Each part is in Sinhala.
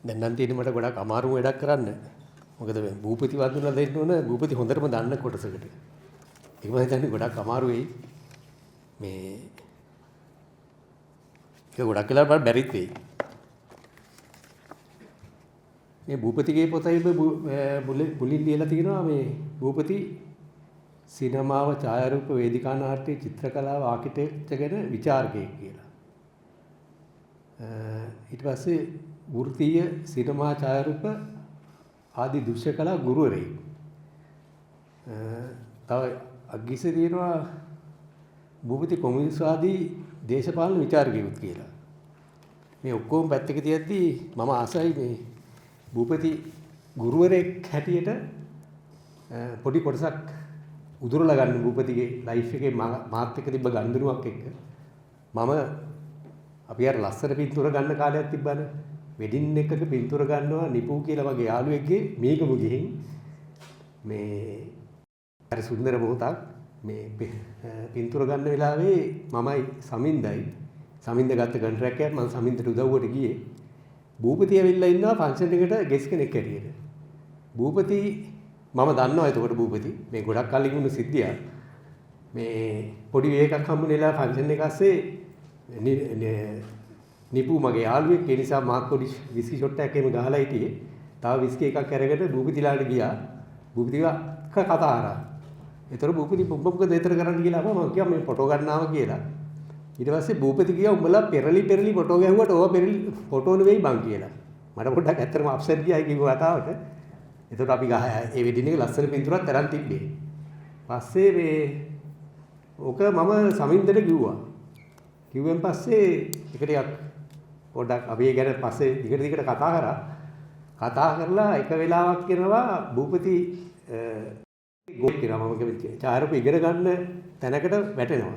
දැන් නම් තියෙන්නේ මට ගොඩක් අමාරු වැඩක් කරන්න. මොකද භූපති වඳුනලා දෙන්න ඕන භූපති හොඳටම දන්න කොටසකට. ඒක මම හිතන්නේ ගොඩක් අමාරු වෙයි. මේ ඒක ගොඩක් වෙලාවට බැරිත් වෙයි. මේ භූපතිගේ පොතයි මුලින් ලියලා තියෙනවා මේ භූපති සිනමාව ඡායාරූප වේදිකා නාට්‍ය චිත්‍රකලාව ආකිටෙක්චර් ගැන විචාරකයෙක් කියලා. ඊට පස්සේ වෘත්තීය සිනමා ඡායාරූප ආදී දෘශ්‍ය කලා ගුරුවරයෙක්. තව අග්ගිසේ තියෙනවා භූපති කොමියුනිස්ට්වාදී දේශපාලන විචාරකයෙකුත් කියලා. මේ ඔක්කොම පැත්තක තියද්දී මම ආසයි මේ භූපති ගුරුවරයෙක් හැටියට පොඩි කොටසක් උදුරලා ගන්න භූපතිගේ ලයිෆ් එකේ මාත් එක්ක තිබ්බ ගනුදෙනුවක් එක්ක මම අපි අර ලස්සන පින්තූර ගන්න කාලයක් තිබ්බනේ වෙඩින් එකක පින්තූර ගන්නවා නිපු කියලා වගේ යාළුවෙක්ගේ මේකම ගිහින් මේ අර සුන්දර මොහොතක් මේ පින්තූර ගන්න වෙලාවේ මමයි සමින්ද ගත්ත කොන්ට්‍රැක්ට් එකක් මම සමින්දට උදව්වට ගියේ භූපති ඇවිල්ලා ඉන්නවා ෆන්ක්ෂන් එකට ගෙස් කෙනෙක් හැටියට භූපති මම දන්නවා එතකොට භූපති මේ ගොඩක් කලින් වුණ සිද්ධියක් මේ පොඩි වේකක් හම්බුනේලා ෆන්ක්ෂන් එක ඇස්සේ නිපු මගේ යාළුවෙක් ඒ නිසා මාත් පොඩි විස්කි ෂොට් එකක් එහෙම ගහලා හිටියේ තව විස්කි එකක් අරගෙන භූපතිලාට ගියා භූපතිවා කතා කරා ඒතර භූපති මොකද දෙතර කරන්න කියලා මම කිව්වා මේ ෆොටෝ ගන්නවා කියලා ඊට පස්සේ භූපති කිව්වා උඹලා පෙරලි ෆොටෝ ගැහුවට ඕවා පෙරලි ෆොටෝ නෙවෙයි බං කියලා මට පොඩ්ඩක් ඇත්තටම අප්සෙට් ගියා කිව්ව කතාවට එතකොට අපි ඒ වෙඩින් එක ලස්සන පින්තූරයක් තරම් තිබ්බේ. පස්සේ මේ ඕක මම සමින්දට කිව්වා. කිව්වෙන් පස්සේ එක ටිකක් පොඩ්ඩක් අපි ගැන පස්සේ දිගට කතා කරා. කතා කරලා එක වෙලාවක් කියනවා භූපති ගෝල් කියලා මම කිව්වා චාරප ඉගෙන ගන්න තැනකට වැටෙනවා.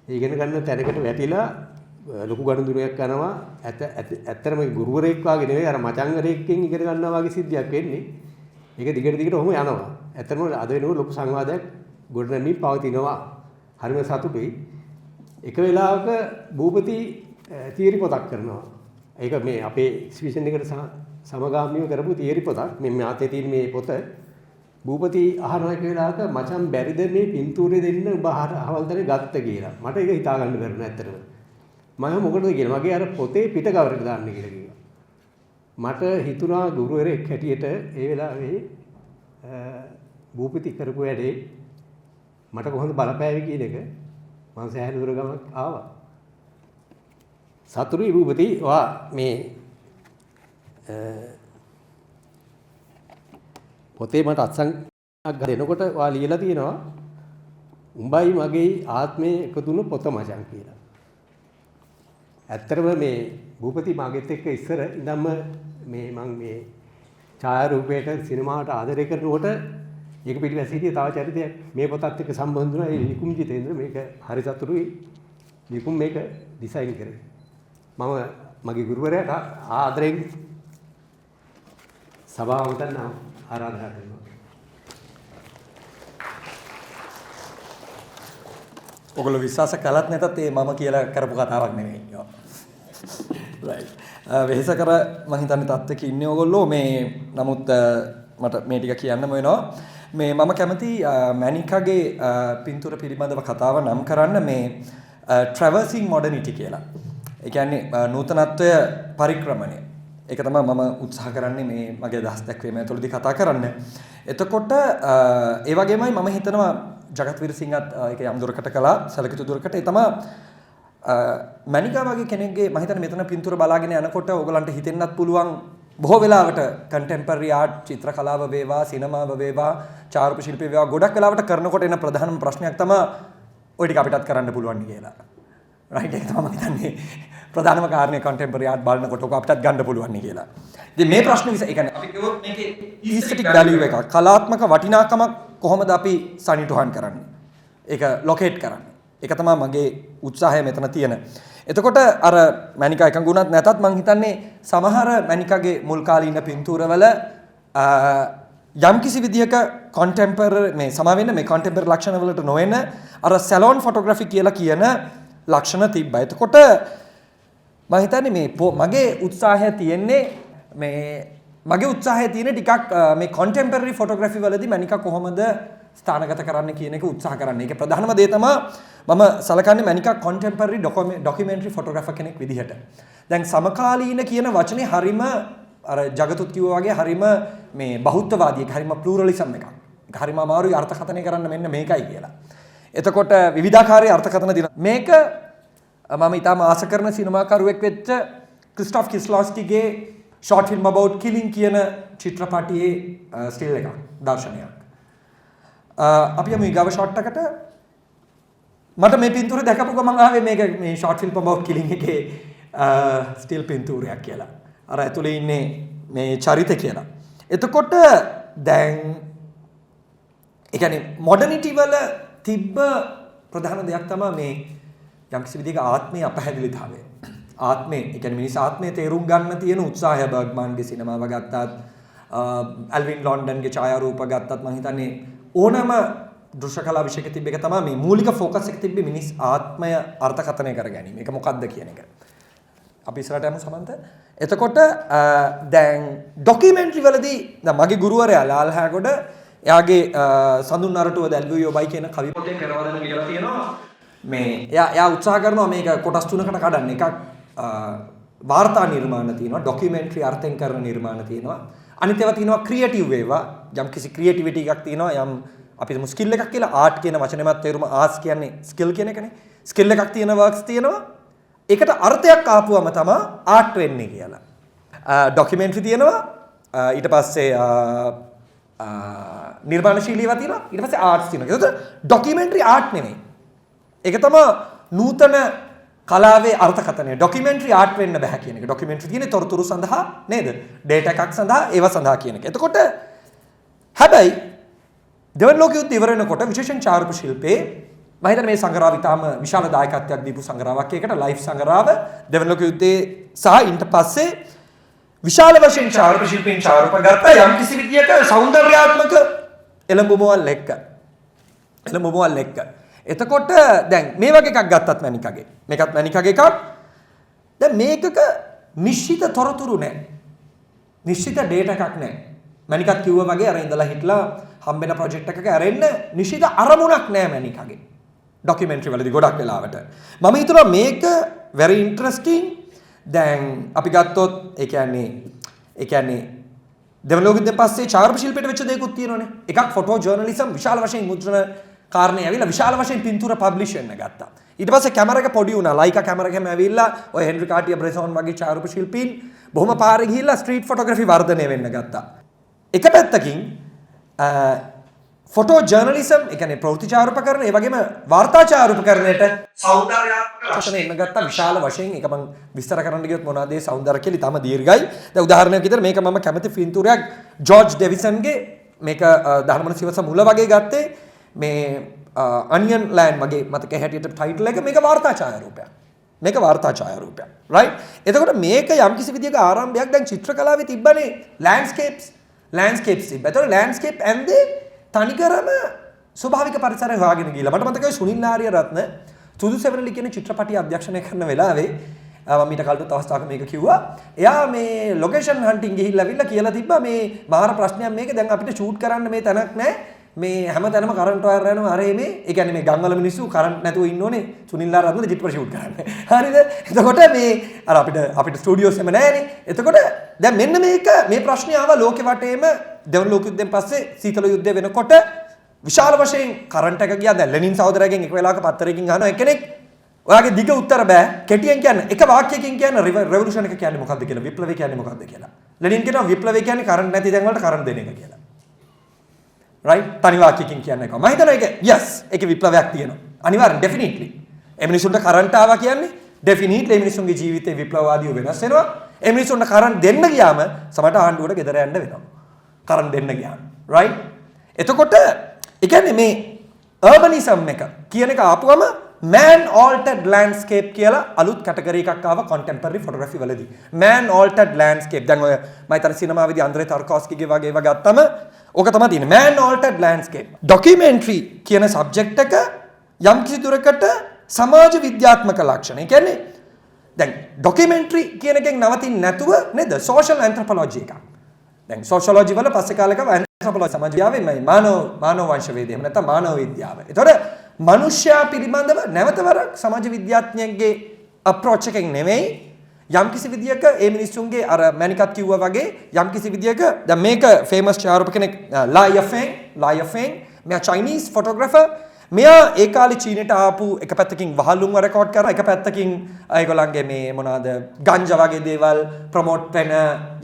ඒ ඉගෙන ගන්න තැනකට වැටිලා ලොකු ගනුදෙනුවක් කරනවා ඇත්තටම ගුරුවරයෙක් වාගේ නෙවෙයි අර මචංගරයෙක්ගෙන් ඉගෙන ගන්නවා වගේ සිද්ධියක් වෙන්නේ. ඒක දිගට ඔහොම යනවා. ඇත්තටම අද වෙනකොට ලොකු සංවාදයක් ගොඩනැගී පවතිනවා. හරිම සතුටුයි. එක වෙලාවක භූපති තියරි පොතක් කරනවා. ඒක මේ අපේ එක්සිබිෂන් එකට සමගාමීව කරපු තියරි පොතක්. මේ මාතේ තියෙන මේ පොත භූපති අහනවා එක වෙලාවක මචං බැරිද මේ පින්තූරේ දෙන්න ඔබ අහවල් දරේ ගත්ත කියලා. මට ඒක හිතා ගන්න බැරි නෑ ඇත්තටම. මම මොකටද කියලා මගේ අර පොතේ පිට කවරේට දාන්න කියලා කිව්වා. මට හිතුණා ගුරුවරයෙක් හැටියට ඒ වෙලාවේ භූපති කරපු වැඩේ මට කොහොමද බලපෑවි කියන එක මම සෑහෙන දුර ගමනක් ආවා. සතුරුයි භූපති වා මේ පොතේ මට අත්සන්ක් දෙනකොට වා ලියලා තියෙනවා උඹයි මගේ ආත්මේ එකතුණු පොත මචං කියලා. ඇත්තටම මේ භූපති මාගෙත් එක්ක ඉස්සර ඉඳන්ම මේ මම මේ ඡායාරූපයට සිනමාවට ආදරය කරනකොට ඒක පිටිපස්සේ හිටිය තව චරිතයක් මේ පොතත් එක්ක සම්බන්ධ වුණා ඒ නිකුම් ජිතේන්ද්‍ර මේක හරි සතුටුයි නිකුම් මේක ඩිසයින් කරේ මම මගේ ගුරුවරයාට ආදරෙන් සභාවට ආරාධනා කරනවා ඔගොල්ලෝ විශ්වාස කළත් නැතත් ඒ මම කියලා කරපු කතාවක් නෙමෙයි. right. වෙහෙස කර මම හිතන්නේ තත්ත්වයක ඉන්නේ ඔයගොල්ලෝ මේ නමුත් මට මේ ටික කියන්නම වෙනවා. මේ මම කැමති මැනිකාගේ පින්තූර පිළිබඳව කතාව නම් කරන්න මේ traversing modernity කියලා. ඒ කියන්නේ නූතනත්වය පරික්‍රමණය. ඒක තමයි මම උත්සාහ කරන්නේ මේ මගේ දහස් දැක්වීම ඇතුළතදී කතා කරන්න. එතකොට ඒ වගේමයි මම හිතනවා ජගත්වීර සිංහත් ඒක යම් දුරකට කළා සැලකිතු දුරකට ඒ තමයි මැනිකා වගේ කෙනෙක්ගේ මම හිතන්නේ මෙතන පින්තූර බලාගෙන යනකොට ඕගලන්ට හිතෙන්නත් පුළුවන් බොහෝ වෙලාවට කන්ටෙම්පරරි ආර්ට් චිත්‍ර කලාව වේවා සිනමාව වේවා චාරුප ශිල්පී වේවා ගොඩක් වෙලාවට කරනකොට එන ප්‍රධානම ප්‍රශ්නයක් තමයි ওই ටික අපිටත් කරන්න පුළුවන් කියලා. රයිට් ඒක තමයි මම හිතන්නේ ප්‍රධානම කාරණේ කන්ටෙම්පරරි ආර්ට් බලනකොට ඔක අපිටත් ගන්න පුළුවන් නේ කියලා. ඉතින් මේ ප්‍රශ්නේ විස ඒ කියන්නේ අපි කිව්වොත් මේකේ ඉස්තටික් වැලියු එක කලාත්මක වටිනාකමක් කොහොමද අපි සනිටුහන් කරන්නේ? ඒක ලොකේට් කරන්නේ. ඒක තමයි මගේ උත්සාහය මෙතන තියෙන. එතකොට අර මැනිකා එකඟුණත් නැතත් මම හිතන්නේ සමහර මැනිකාගේ මුල් කාලීන පින්තූරවල යම්කිසි විදියක කන්ටෙම්පරරි මේ සමාවෙන්න මේ කන්ටෙම්පරරි ලක්ෂණ වලට නොවන අර සැලොන් ෆොටෝග්‍රැෆි කියලා කියන ලක්ෂණ තිබ්බා. එතකොට මම හිතන්නේ මේ මගේ උත්සාහය තියෙන්නේ මේ මගේ උත්සාහය තියෙන ටිකක් මේ contemporary photography වලදී මැනිකා කොහොමද ස්ථානගත කරන්න කියන එක උත්සාහ කරන්න. ඒකේ ප්‍රධානම දේ තමයි මම සලකන්නේ මැනිකා contemporary documentary photographer කෙනෙක් විදිහට. දැන් සමකාලීන කියන වචනේ හරිම අර ජගතුත් කිව්වා වගේ හරිම මේ බහුත්වවාදී එක හරිම ප්ලූරලිසම් එකක්. ඒක හරිම අමාරුයි අර්ථකථනය කරන්න මෙන්න මේකයි කියලා. එතකොට විවිධාකාරයේ අර්ථකථන දින මේක මම ඊටම ආස කරන සිනමාකරුවෙක් වෙච්ච ක්‍රිස්ටොෆ් කිස්ලොස්කිගේ short film about killing කියන චිත්‍රපටයේ ස්ටිල් එකක් දර්ශනයක්. අපි යමු ඊගව ෂොට් එකට. මට මේ පින්තූරය දැකපු ගමන් ආවේ මේක මේ short film about killing එකේ ස්ටිල් පින්තූරයක් කියලා. අර ඇතුලේ ඉන්නේ මේ චරිත කියලා. එතකොට දැන් ඒ කියන්නේ මොඩර්නිටි වල තිබ්බ ප්‍රධාන දෙයක් තමයි මේ යම්කිසි විදිහක ආත්මීය අපහැදිලිතාවය. ආත්මේ ඒ කියන්නේ මිනිස් ආත්මේ තේරුම් ගන්න තියෙන උත්සාහය බර්ග්මන්ගේ සිනමාව ගත්තත් ඇල්වින් ලොන්ඩන්ගේ ඡායාරූප ගත්තත් මම හිතන්නේ ඕනම දෘශ්‍ය කලා විෂයක තිබ්බ එක තමයි මේ මූලික ෆෝකස් එක තිබ්බේ මිනිස් ආත්මය අර්ථකථනය කර ගැනීම. ඒක මොකක්ද කියන එක. අපි ඉස්සරහට යමු සමන්ත. එතකොට දැන් ඩොකියුමෙන්ටරි වලදී දැන් මගේ ගුරුවරයා ලාල් හැගොඩ එයාගේ සඳුන් නරටුව දැල්වුවේ ඔබයි කියන කවි පොතේ පෙරවදන කියලා තියෙනවා. මේ එයා උත්සාහ කරනවා මේක කොටස් තුනකට කඩන්න. එකක් වාර්තා නිර්මාණ තියෙනවා, ඩොකියුමෙන්ටරි අර්ථයෙන් කරන නිර්මාණ තියෙනවා. අනිත් ඒවා තියෙනවා ක්‍රියේටිව් ඒවා. යම් කිසි ක්‍රියේටිවිටි එකක් තියෙනවා. යම් අපි හිතමු ස්කිල් එකක් කියලා. ආර්ට් කියන වචනේමත් තේරුම ආස් කියන්නේ ස්කිල් කියන එකනේ. ස්කිල් එකක් තියෙන වර්ක්ස් තියෙනවා. ඒකට අර්ථයක් ආපුවම තමයි ආර්ට් වෙන්නේ කියලා. ඩොකියුමෙන්ටරි තියෙනවා. ඊට පස්සේ නිර්මාණශීලීව තියෙනවා. ඊට පස්සේ ආර්ට්ස් තියෙනවා. ඒකට ඩොකියුමෙන්ටරි ආර්ට් නෙමෙයි. ඒක තමයි නූතන කලාවේ අර්ථකථනය. ඩොකියුමෙන්ටරි ආර්ට් වෙන්න බෑ කියන එක. ඩොකියුමෙන්ටරි තියෙන්නේ තොරතුරු සඳහා නේද? ඩේටා එකක් සඳහා ඒව සඳහා කියන එක. එතකොට හැබැයි දෙවන ලෝක යුද්ධ ඉවර වෙනකොට විශේෂයෙන් ඡායාරූප ශිල්පේ මම හිතන්නේ මේ සංග්‍රහව ඉතාම විශාල දායකත්වයක් දීපු සංග්‍රහයක්. ඒකට ලයිෆ් සංග්‍රහව දෙවන ලෝක යුද්ධයේ සහ ඊට පස්සේ විශාල වශයෙන් ඡායාරූප ශිල්පීන් ඡායාරූප ගත්තා යම් කිසි විදියක සෞන්දර්යාත්මක එළඹුමවල් එක්ක. එතකොට දැන් මේ වගේ එකක් ගත්තත් මැනිකගේ. මේකත් මැනිකගේ එකක්. දැන් මේකක නිශ්චිත තොරතුරු නැහැ. නිශ්චිත ඩේටා එකක් නැහැ. මැනිකත් කිව්වා වගේ අර ඉඳලා හිටලා හම්බෙන ප්‍රොජෙක්ට් එකක ඇරෙන්න නිශ්චිත අරමුණක් නැහැ මැනිකගේ. ඩොකියුමෙන්ටරි වලදී ගොඩක් වෙලාවට. මම හිතනවා මේක very interesting. දැන් අපි ගත්තොත් ඒ කියන්නේ දෙවන ලෝක යුද්ධයෙන් පස්සේ ඡායාරූප ශිල්පයට වෙච්ච දේකුත් තියෙනවනේ. එකක් ෆොටෝ ජර්නලිසම් විශාල වශයෙන් මුද්‍රණ කාරණේ ඇවිල්ලා විශාල වශයෙන් පින්තූර පබ්ලිෂ් වෙන්න ගත්තා. ඊට පස්සේ කැමරා එක පොඩි වුණා. ලයිකා කැමරා එකම ඇවිල්ලා ඔය හෙන්රි කාටියා බ්‍රෙසෝන් වගේ ඡායාරූප ශිල්පීන් බොහොම පාරේ ගිහිල්ලා ස්ට්‍රීට් ෆොටෝග්‍රැෆි වර්ධනය වෙන්න ගත්තා. එක පැත්තකින් ෆොටෝ ජර්නලිසම් ඒ කියන්නේ ප්‍රවෘත්ති ඡායාරූපකරණ ඒ වගේම වාර්තා ඡායාරූපකරණයට සෞන්දර්යාත්මක ලක්ෂණ එන්න ගත්තා විශාල වශයෙන්. ඒක මම විස්තර කරන්න ගියොත් මොනවාද ඒ සෞන්දර්ය කියලා ඊටම දීර්ඝයි. දැන් උදාහරණයක් විදිහට මේක මම කැමති පින්තූරයක් ජෝර්ජ් ඩෙවිසන්ගේ මේක ධර්මන සිවස මුල වගේ ගත්තේ මේ අනියන් ලෑන්ඩ් වගේ මතක හැටියට ටයිටල් එක මේක වාර්තා ඡායාරූපයක්. රයිට්. එතකොට මේක යම් කිසි විදිහක ආරම්භයක් දැන් චිත්‍රකලාවේ තිබ්බනේ ලෑන්ඩ්ස්කේප්ස් තිබ්බ. එතකොට ලෑන්ඩ්ස්කේප් ඇන්දේ තනිකරම ස්වභාවික පරිසරය හොයාගෙන ගිහලා මට මතකයි සුනිල් ආරියරත්න සුදු සෙවණලි කියන චිත්‍රපටිය අධ්‍යක්ෂණය කරන වෙලාවේ මම ඊට කලින් අවස්ථාවක මේක කිව්වා. එයා මේ ලොකේෂන් හන්ටින් ගිහිල්ලා කියලා තිබ්බා මේ මාර ප්‍රශ්නයක් මේක දැන් අපිට ෂූට් කරන්න මේ තැනක් නැහැ. මේ හැමතැනම කරන්ට් වයර් යනවා අර මේ ඒ කියන්නේ මේ ගම්වල මිනිස්සු කරන්ට් නැතුව ඉන්න ඕනේ සුනිල් ආරියරත්න චිත්‍රපට ෂූට් කරන්න. හරිද? එතකොට මේ අර අපිට ස්ටුඩියෝස් එම නැහැනේ. එතකොට දැන් මෙන්න මේ ප්‍රශ්නේ ආවා ලෝකෙ වටේම දෙවන ලෝක යුද්ධයෙන් පස්සේ සීතල යුද්ධය වෙනකොට විශාල වශයෙන් කරන්ට් එක ගියා. දැන් ලෙනින් සහෝදරයගෙන් එක වෙලාවක පත්තරයකින් අහනවා එක්කෙනෙක් ඔයාගේ දිග උත්තර බෑ කෙටියෙන් කියන්න එක වාක්‍යයකින් කියන්න රෙවොලුෂන් එක කියන්නේ මොකක්ද කියලා විප්ලවය කියන්නේ මොකක්ද කියලා. ලෙනින් කියනවා විප්ලවය කියන්නේ කරන්ට් නැති තැන් වලට කරන්ට් දෙන එක කියලා. රයිට් තනි වාක්‍යයකින් කියන්නේ එක. මම හිතනවා ඒක yes ඒකේ විප්ලවයක් තියෙනවා. අනිවාර්යෙන් ඩෙෆිනිට්ලි. ඒ මිනිසුන්ට කරන්ට් ආවා කියන්නේ ඩෙෆිනිට්ලි ඒ මිනිසුන්ගේ ජීවිතේ විප්ලවවාදීව වෙනස් වෙනවා. ඒ මිනිසුන්ට කරන්ට් දෙන්න ගියාම සමහරට ආණ්ඩුවට ගෙදර යන්න වෙනවා. කරන්ට් දෙන්න ගියාම. රයිට්. එතකොට ඒ කියන්නේ මේ urbanism එක කියන එක ආපුවම man altered landscape කියලා අලුත් කැටගරි එකක් ආවා contemporary photography වලදී. man altered landscape. දැන් ඔය මම හිතන සිනමාවේදී අන්ද්‍රේ තාර්කෝස්කිගේ වගේ ඒවා ගත්තම ඕක තමයි තියෙන්නේ. man altered landscape. documentary කියන subject එක යම් කිසි දුරකට සමාජ විද්‍යාත්මක ලක්ෂණ. ඒ කියන්නේ දැන් ඩොකියුමෙන්ටරි කියන එකෙන් නවතින්නේ නැතුව නේද සෝෂල් ඇන්ත්‍රොපොලොජි එකක්. දැන් සෝෂියොලොජි වල පස්සේ කාලෙක ඇන්ත්‍රොපොලොජි සමාජ විද්‍යාවේ මේ මානව වංශවේදය එහෙම නැත්නම් මානව විද්‍යාව. ඒතකොට මනුෂ්‍යයා පිළිබඳව නැවතවරක් සමාජ විද්‍යාඥයෙක්ගේ අප්‍රෝච් එකෙන් නෙමෙයි යම්කිසි විදියක ඒ මිනිස්සුන්ගේ අර මැනිකත් කිව්වා වගේ යම්කිසි විදියක දැන් මේක ෆේමස් ඡායාරූප කෙනෙක් ලා යෆෙන් මෙයා චයිනීස් ෆොටෝග්‍රැෆර් මෙයා ඒ කාලේ චීනෙට ආපු එක පැත්තකින් වහලුන්ව රෙකෝඩ් කරා එක පැත්තකින් ඒගොල්ලන්ගේ මේ මොනවාද ගංජා වගේ දේවල් ප්‍රොමෝට් වෙන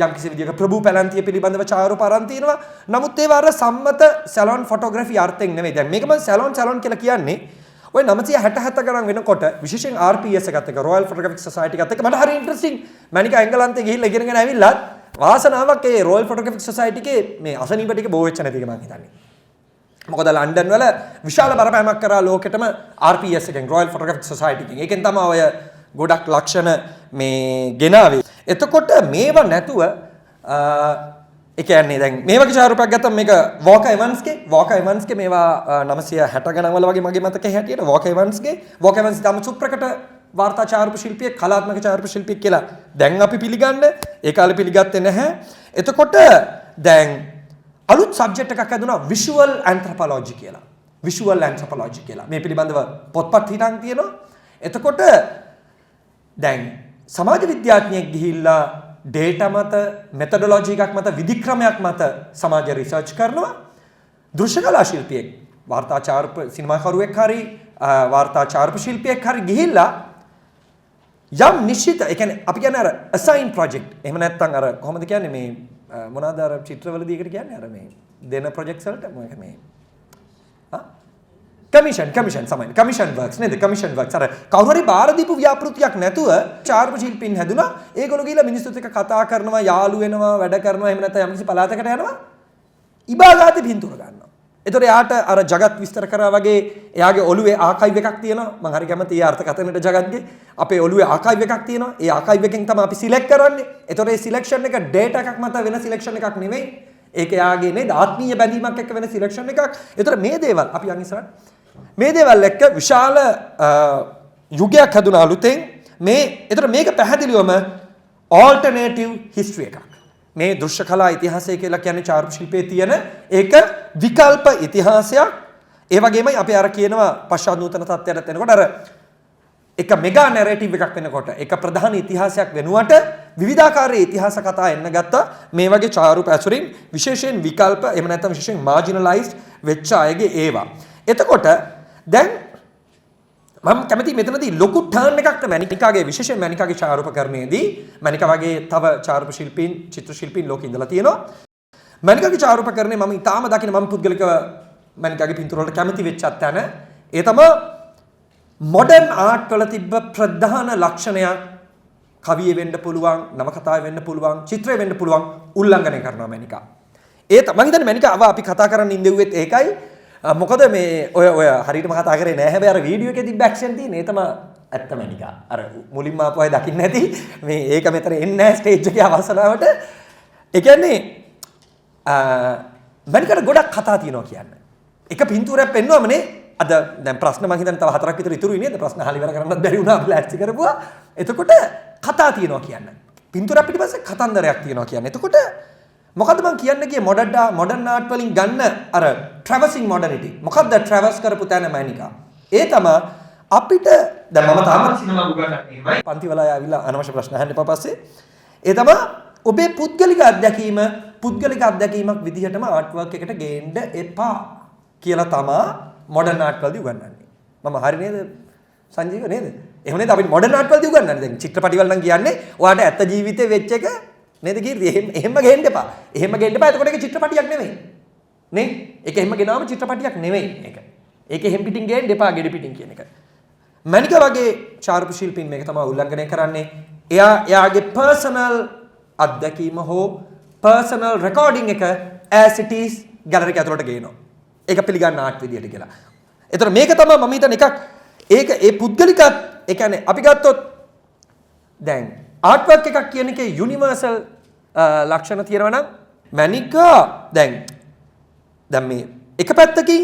යම්කිසි විදියක ප්‍රභූ පැලැන්තිය පිළිබඳව ඡායාරූප අරන් තිනවා. නමුත් ඒවා අර සම්මත සැලොන් ෆොටෝග්‍රැෆි අර්ථයෙන් නෙමෙයි. දැන් මේක මම සැලොන් කියලා කියන්නේ ඔය 967 ගණන් වෙනකොට විශේෂයෙන් RPS එකත් එක්ක Royal Photographic Society එකත් එක්ක මට හරි ඉන්ටරෙස්ටිං මැනිකා එංගලන්තේ ගිහිල්ලා ඉගෙනගෙන ඇවිල්ලා වාසනාවක් ඒ Royal Photographic Society එකේ මේ අසනීප ටික බෝ වෙච්ච නැති එක මම හිතන්නේ. මොකද ලන්ඩන් වල විශාල බලපෑමක් කරා ලෝකෙටම RPS එකෙන් Royal Photographic Society එකෙන්. ඒකෙන් තමයි ඔය ගොඩක් ලක්ෂණ මේ ගෙනාවේ. එතකොට මේවා නැතුව ඒ කියන්නේ දැන් මේ වගේ ඡායාරූපයක් ගත්තම මේක වෝකා එවන්ස්ගේ මේවා 960 ගණන් වල වගේ මගේ මතකයේ හැටියට වෝකා එවන්ස් තම සුප්‍රකට වාර්තා ඡායාරූප ශිල්පියෙක් කලාත්මක ඡායාරූප ශිල්පියෙක් කියලා දැන් අපි පිළිගන්න ඒ කාලේ පිළිගත්තේ නැහැ. එතකොට දැන් අලුත් සබ්ජෙක්ට් එකක් හදුනා විෂුවල් ඇන්ත්‍රොපොලොජි කියලා. මේ පිළිබඳව පොත්පත් හිටන් තියෙනවා. එතකොට දැන් සමාජ විද්‍යාඥයෙක් ගිහිල්ලා ඩේටා මත මෙතඩොලොජි එකක් මත විධික්‍රමයක් මත සමාජ රිසර්ච් කරනවා. දෘශ්‍ය කලා ශිල්පියෙක් වාර්තා ඡායාරූප සිනමාකරුවෙක් හරි වාර්තා ඡායාරූප ශිල්පියෙක් හරි ගිහිල්ලා යම් නිශ්චිත ඒ කියන්නේ අපි කියන්නේ අර assign project එහෙම නැත්නම් අර කොහොමද කියන්නේ මේ මොනවාද අර චිත්‍රවලදී එකට කියන්නේ අර මේ දෙන ප්‍රොජෙක්ට්ස් වලට මොකද මේ කමිෂන් වර්ක්ස් නේද කමිෂන් වර්ක්ස් අර කවුරු හරි බාර දීපු ව්‍යාපෘතියක් නැතුව ඡායාරූප ශිල්පීන් හැදුනා ඒගොල්ලෝ ගිහලා මිනිස්සුත් එක්ක කතා කරනවා යාළු වෙනවා වැඩ කරනවා එහෙම නැත්නම් යම්කිසි පළාතකට යනවා ඉබාගාතේ පින්තූර ගන්නවා. එතකොට එයාට අර జగත් විස්තර කරා වගේ එයාගේ ඔළුවේ ආකයිව් එකක් තියෙනවා. මම හරි කැමතියි ඒ අර්ථකථනයට ජගත්ගේ. අපේ ඔළුවේ ආකයිව් එකක් තියෙනවා. ඒ ආකයිව් එකෙන් තමයි අපි සිලෙක්ට් කරන්නේ. එතකොට මේ සිලෙක්ෂන් එක ඩේටා එකක් මත වෙන සිලෙක්ෂන් එකක් නෙමෙයි. ඒක එයාගේ නේද ආත්මීය බැඳීමක් එක්ක වෙන සිලෙක්ෂන් එකක්. එතකොට මේ දේවල් අපි යන් ඉස්සරහට මේ දේවල් එක්ක විශාල යුගයක් හදුන අලුතෙන් මේ එතකොට මේක පැහැදිලිවම ඕල්ටර්නේටිව් හිස්ටරි එකක්. මේ දෘශ්‍ය කලා ඉතිහාසය කියලා කියන්නේ ඡායාරූප ශිල්පයේ තියෙන ඒක විකල්ප ඉතිහාසයක්. ඒ වගේමයි අපි අර කියනවා පශ්චාත් නූතන තත්ත්වයට එනකොට අර එක මෙගා නැරේටිව් එකක් වෙනකොට එක ප්‍රධාන ඉතිහාසයක් වෙනුවට විවිධාකාරයේ ඉතිහාස කතා එන්න ගත්තා මේ වගේ ඡායාරූප ඇසුරින් විශේෂයෙන් විකල්ප එහෙම නැත්නම් විශේෂයෙන් මාජිනලයිස්ඩ් වෙච්ච අයගේ ඒවා. එතකොට දැන් මම කැමති මෙතනදී ලොකු ටර්න් එකක් මැනිකාගේ විශේෂයෙන් මැනිකාගේ ඡායාරූපකරණයේදී මැනිකා වගේ තව ඡායාරූප ශිල්පීන් චිත්‍ර ශිල්පීන් ලෝකේ ඉඳලා තියෙනවා. මැනිකාගේ ඡායාරූපකරණය මම ඊටාම දකින්න මම පුද්ගලිකව මැනිකාගේ පින්තූර වලට කැමති වෙච්ච තැන ඒ තමයි මොඩර්න් ආර්ට් වල තිබ්බ ප්‍රධාන ලක්ෂණයක් කවිය වෙන්න පුළුවන් නවකතාවේ වෙන්න පුළුවන් චිත්‍රය වෙන්න පුළුවන් උල්ලංඝනය කරනවා මැනිකා. ඒ තමයි මම හිතන්නේ මැනිකා අපි කතා කරන්න ඉඳෙව්වෙත් ඒකයි. මොකද මේ ඔය හරියටම කතා කරේ නෑ හැබැයි අර වීඩියෝ එකේ තිබ්බ ඇක්ෂන් තියෙන ඒ තමයි ඇත්ත මැනිකා. අර මුලින්ම ආපු අය දකින්න ඇති මේ ඒක මෙතන එන්නේ නැහැ ස්ටේජ් එකේ අවසනාවට. ඒ කියන්නේ මැනිකාට ගොඩක් කතා තියෙනවා කියන්නේ. එක පින්තූරයක් පෙන්වුවමනේ අද දැන් ප්‍රශ්න මම හිතන්නේ තව 4ක් විතර ඉතුරුයි නේද? ප්‍රශ්න අහලා ඉවර කරන්නත් බැරි වුණා ප්ලාස්ටික් කරපුවා. එතකොට කතා තියෙනවා කියන්නේ. පින්තූරයක් පිටිපස්සේ කතන්දරයක් තියෙනවා කියන්නේ. එතකොට මොකද්ද මම කියන්නේ කියේ මොඩර්න් ආර්ට් වලින් ගන්න අර ට්‍රැවර්සින් මොඩර්නිටි. මොකද්ද ට්‍රැවර්ස් කරපු තැන මැනිකා? ඒ තමයි අපිට දැන් මම තාම සිනමා උගන්වන්නේ පන්ති වල ආවිලා අනවශ්‍ය ප්‍රශ්න අහන්න එපා පස්සේ. ඒ තමයි ඔබේ පුද්ගලික අත්දැකීමක් විදිහටම ආර්ට් වර්ක් එකට ගේන්න එපා කියලා තමයි මොඩර්න් ආර්ට් වලදී උගන්වන්නේ. මම හරි නේද? සංජීව නේද? එහෙම නේද අපි මොඩර්න් ආර්ට් වලදී උගන්වන්නේ. දැන් චිත්‍රපටි වල නම් කියන්නේ ඔයාලට ඇත්ත ජීවිතේ වෙච්ච එක නේද කීර්ති? එහෙම ගේන්න එපා. එතකොට ඒක චිත්‍රපටියක් නෙමෙයි. නේ? ඒක එහෙම ගෙනාවම චිත්‍රපටියක් නෙමෙයි ඒක. ඒක එහෙම් පිටින් ගේන්න එපා ගෙඩි පිටින් කියන එක. මැනිකා වගේ ඡායාරූප ශිල්පීන් මේක තමයි උල්ලංඝනය කරන්නේ. එයාගේ පර්සනල් අත්දැකීම හෝ පර්සනල් රෙකෝඩින් එක as it is ගැලරි එක ඇතුළට ගේනවා. ඒක පිළිගන්න ආර්ට් විදියට කියලා. ඒතර මේක තමයි මම හිතන එකක්. ඒක ඒ පුද්ගලිකත් ඒ කියන්නේ අපි ගත්තොත් දැන් ආර්ට් වර්ක් එකක් කියන එකේ යුනිවර්සල් ලක්ෂණ තියෙනවා නම් මැනිකා දැන් මේ එක පැත්තකින්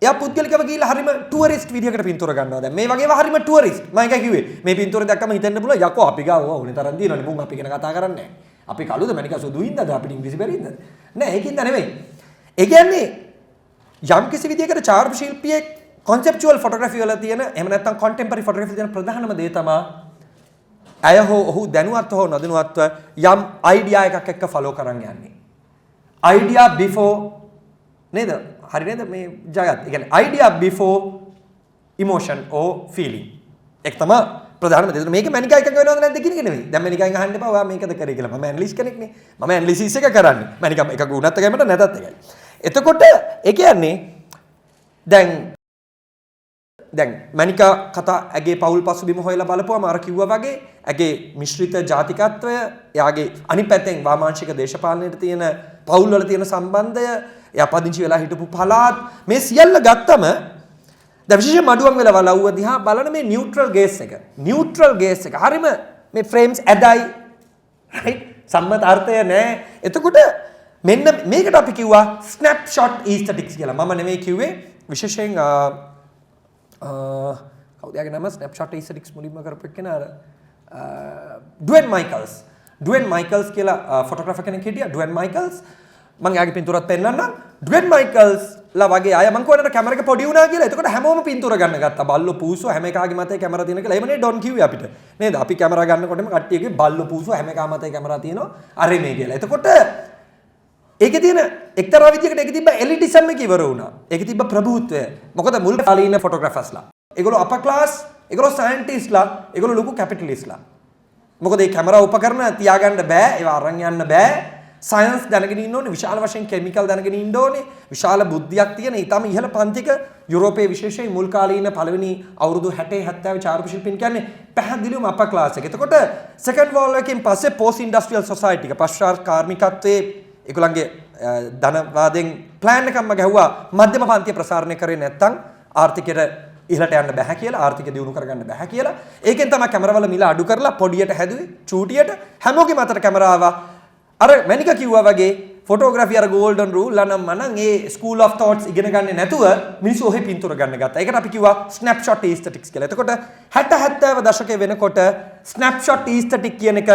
එයා පුද්ගලිකව ගිහිල්ලා හරිම ටුවරිස්ට් විදිහකට පින්තූර ගන්නවා. දැන් මේ වගේම හරිම ටුවරිස්ට්. මම එකයි කිව්වේ. මේ පින්තූර දැක්කම හිතෙන්න පුළුවන් යකෝ අපි ගාව ඕනේ තරම් දිනවනේ. මුන් අපි ගැන කතා කරන්නේ නැහැ. අපි කළුද මණිකා සුදු ඉඳද අපිට ඉංග්‍රීසි බැරි ඉඳද? නෑ ඒකින්ද නෙමෙයි. ඒ කියන්නේ යම් කිසි විදිහකට චාර්ප ශිල්පියෙක් conceptual photography වල තියෙන එහෙම නැත්නම් contemporary photography තියෙන ප්‍රධානම දේ තමයි අය ඔහු දැනුවත් හෝ නොදැනුවත්ව යම් idea එකක් එක්ක follow කරන් යන්නේ. idea before නේද? හරි නේද මේ ජගත්? ඒ කියන්නේ idea before emotion or feeling. ඒක තමයි ප්‍රධානම දේ. මේක මැනිකා එකක වෙනවද නැද්ද කියන එක නෙවෙයි. දැන් මැනිකාගෙන් අහන්න එපා ඔයා මේකද කරේ කියලා. මම ඇනලිස්ට් කෙනෙක් නේ. මම ඇනලිසිස් එක කරන්නේ. මැනිකා එකක උනත් එකයි මට නැතත් එකයි. එතකොට ඒ කියන්නේ දැන් මැනිකා කතා ඇගේ පෞල් පසුබිම හොයලා බලපුවම අර කිව්වා වගේ ඇගේ මිශ්‍රිත ජාතිකත්වය එයාගේ අනිත් පැත්තෙන් වාමාංශික දේශපාලනයට තියෙන පෞල් වල තියෙන සම්බන්ධය එයා පදිංචි වෙලා හිටපු පළාත් මේ සියල්ල ගත්තම දැන් විශේෂයෙන් මඩුවන් වෙලා වලව්ව දිහා බලන මේ නියුට්‍රල් ගේස් එක හරිම මේ ෆ්‍රේම්ස් ඇදයි රයිට් සම්මත අර්ථය නැහැ. එතකොට මෙන්න මේකට අපි කිව්වා ස්නැප්ෂොට් ඊස්තටික්ස් කියලා. මම නෙමෙයි කිව්වේ විශේෂයෙන් කවුද යාගේ නම ස්නැප්ෂොට් ඊස්තටික්ස් මුලින්ම කරපු එක්කෙනා ඩුවෙන් මයිකල්ස් කියලා ෆොටෝග්‍රැෆර් කෙනෙක් හිටියා. ඩුවෙන් මයිකල්ස් මම යාගේ පින්තූරත් පෙන්නන්නම්. ඩුවෙන් මයිකල්ස් ලා වගේ අය මම කියවනට කැමරා එක පොඩි වුණා කියලා. එතකොට හැමෝම පින්තූර ගන්න ගත්තා. බල්ලෝ පූසෝ හැම එකාගේ මතේ කැමරා තියෙන කියලා. එහෙමනේ ඩොන් කිව්වේ අපිට. නේද? අපි කැමරා ගන්නකොටම කට්ටියගේ බල්ලෝ පූසෝ හැම එකා මතේ කැමරා තියෙනවා. අරේ මේ කියලා. එතකොට ඒකේ තියෙන එක්තරා විදිහකට ඒකේ තිබ්බ එලිටිසම් එක ඉවර වුණා. ඒකේ තිබ්බ ප්‍රභූත්වය. මොකද මුල් කාලේ ඉන්න ෆොටෝග්‍රැෆර්ස්ලා. ඒගොල්ලෝ අපර් ක්ලාස්, ඒගොල්ලෝ සයන්ටිස්ට්ලා, ඒගොල්ලෝ ලොකු කැපිටලිස්ට්ලා. මොකද මේ කැමරා උපකරණ තියාගන්න බෑ, ඒවා අරන් යන්න බෑ. සයන්ස් දැනගෙන ඉන්න ඕනේ, විශාල වශයෙන් කෙමිකල් දැනගෙන ඉන්න ඕනේ, විශාල බුද්ධියක් තියෙන ඊටම ඉහළ පන්තික යුරෝපයේ විශේෂයෙන් මුල් කාලේ ඉන්න පළවෙනි අවුරුදු 60 70 චාරුප ශිල්පීන් කියන්නේ පැහැදිලිවම අපර් ක්ලාස් එක. එතකොට සෙකන්ඩ් වෝල් එකකින් පස්සේ පෝස්ට් ඉන්ඩස්ට්‍රියල් සොසයිටි එක පශ්චාත් කාර්මිකත්වයේ ඒගොල්ලන්ගේ ධනවාදයෙන් ප්ලෑන් එකක්ම ගැහුවා මධ්‍යම පන්තිය ප්‍රසාරණය කරේ නැත්නම් ආර්ථිකයට ඉහළට යන්න බෑ කියලා, ආර්ථිකය දියුණු කරගන්න බෑ කියලා. ඒකෙන් තමයි කැමරාවල මිල අඩු කරලා පොඩියට හැදුවේ, චූටියට හැමෝගෙම අතට කැමරා ආවා. අර මැනිකා කිව්වා වගේ ෆොටෝග්‍රැෆි අර ගෝල්ඩන් රූල් අනම් මනම් ඒ ස්කූල් ඔෆ් තෝට්ස් ඉගෙන ගන්නේ නැතුව මිනිස්සු ඔහෙ පින්තූර ගන්න ගත්තා. ඒකට අපි කිව්වා ස්නැප්ෂොට් ඊස්තටික්ස් කියලා. එතකොට 60 70 දශකයේ වෙනකොට ස්නැප්ෂොට් ඊස්තටික් කියන එක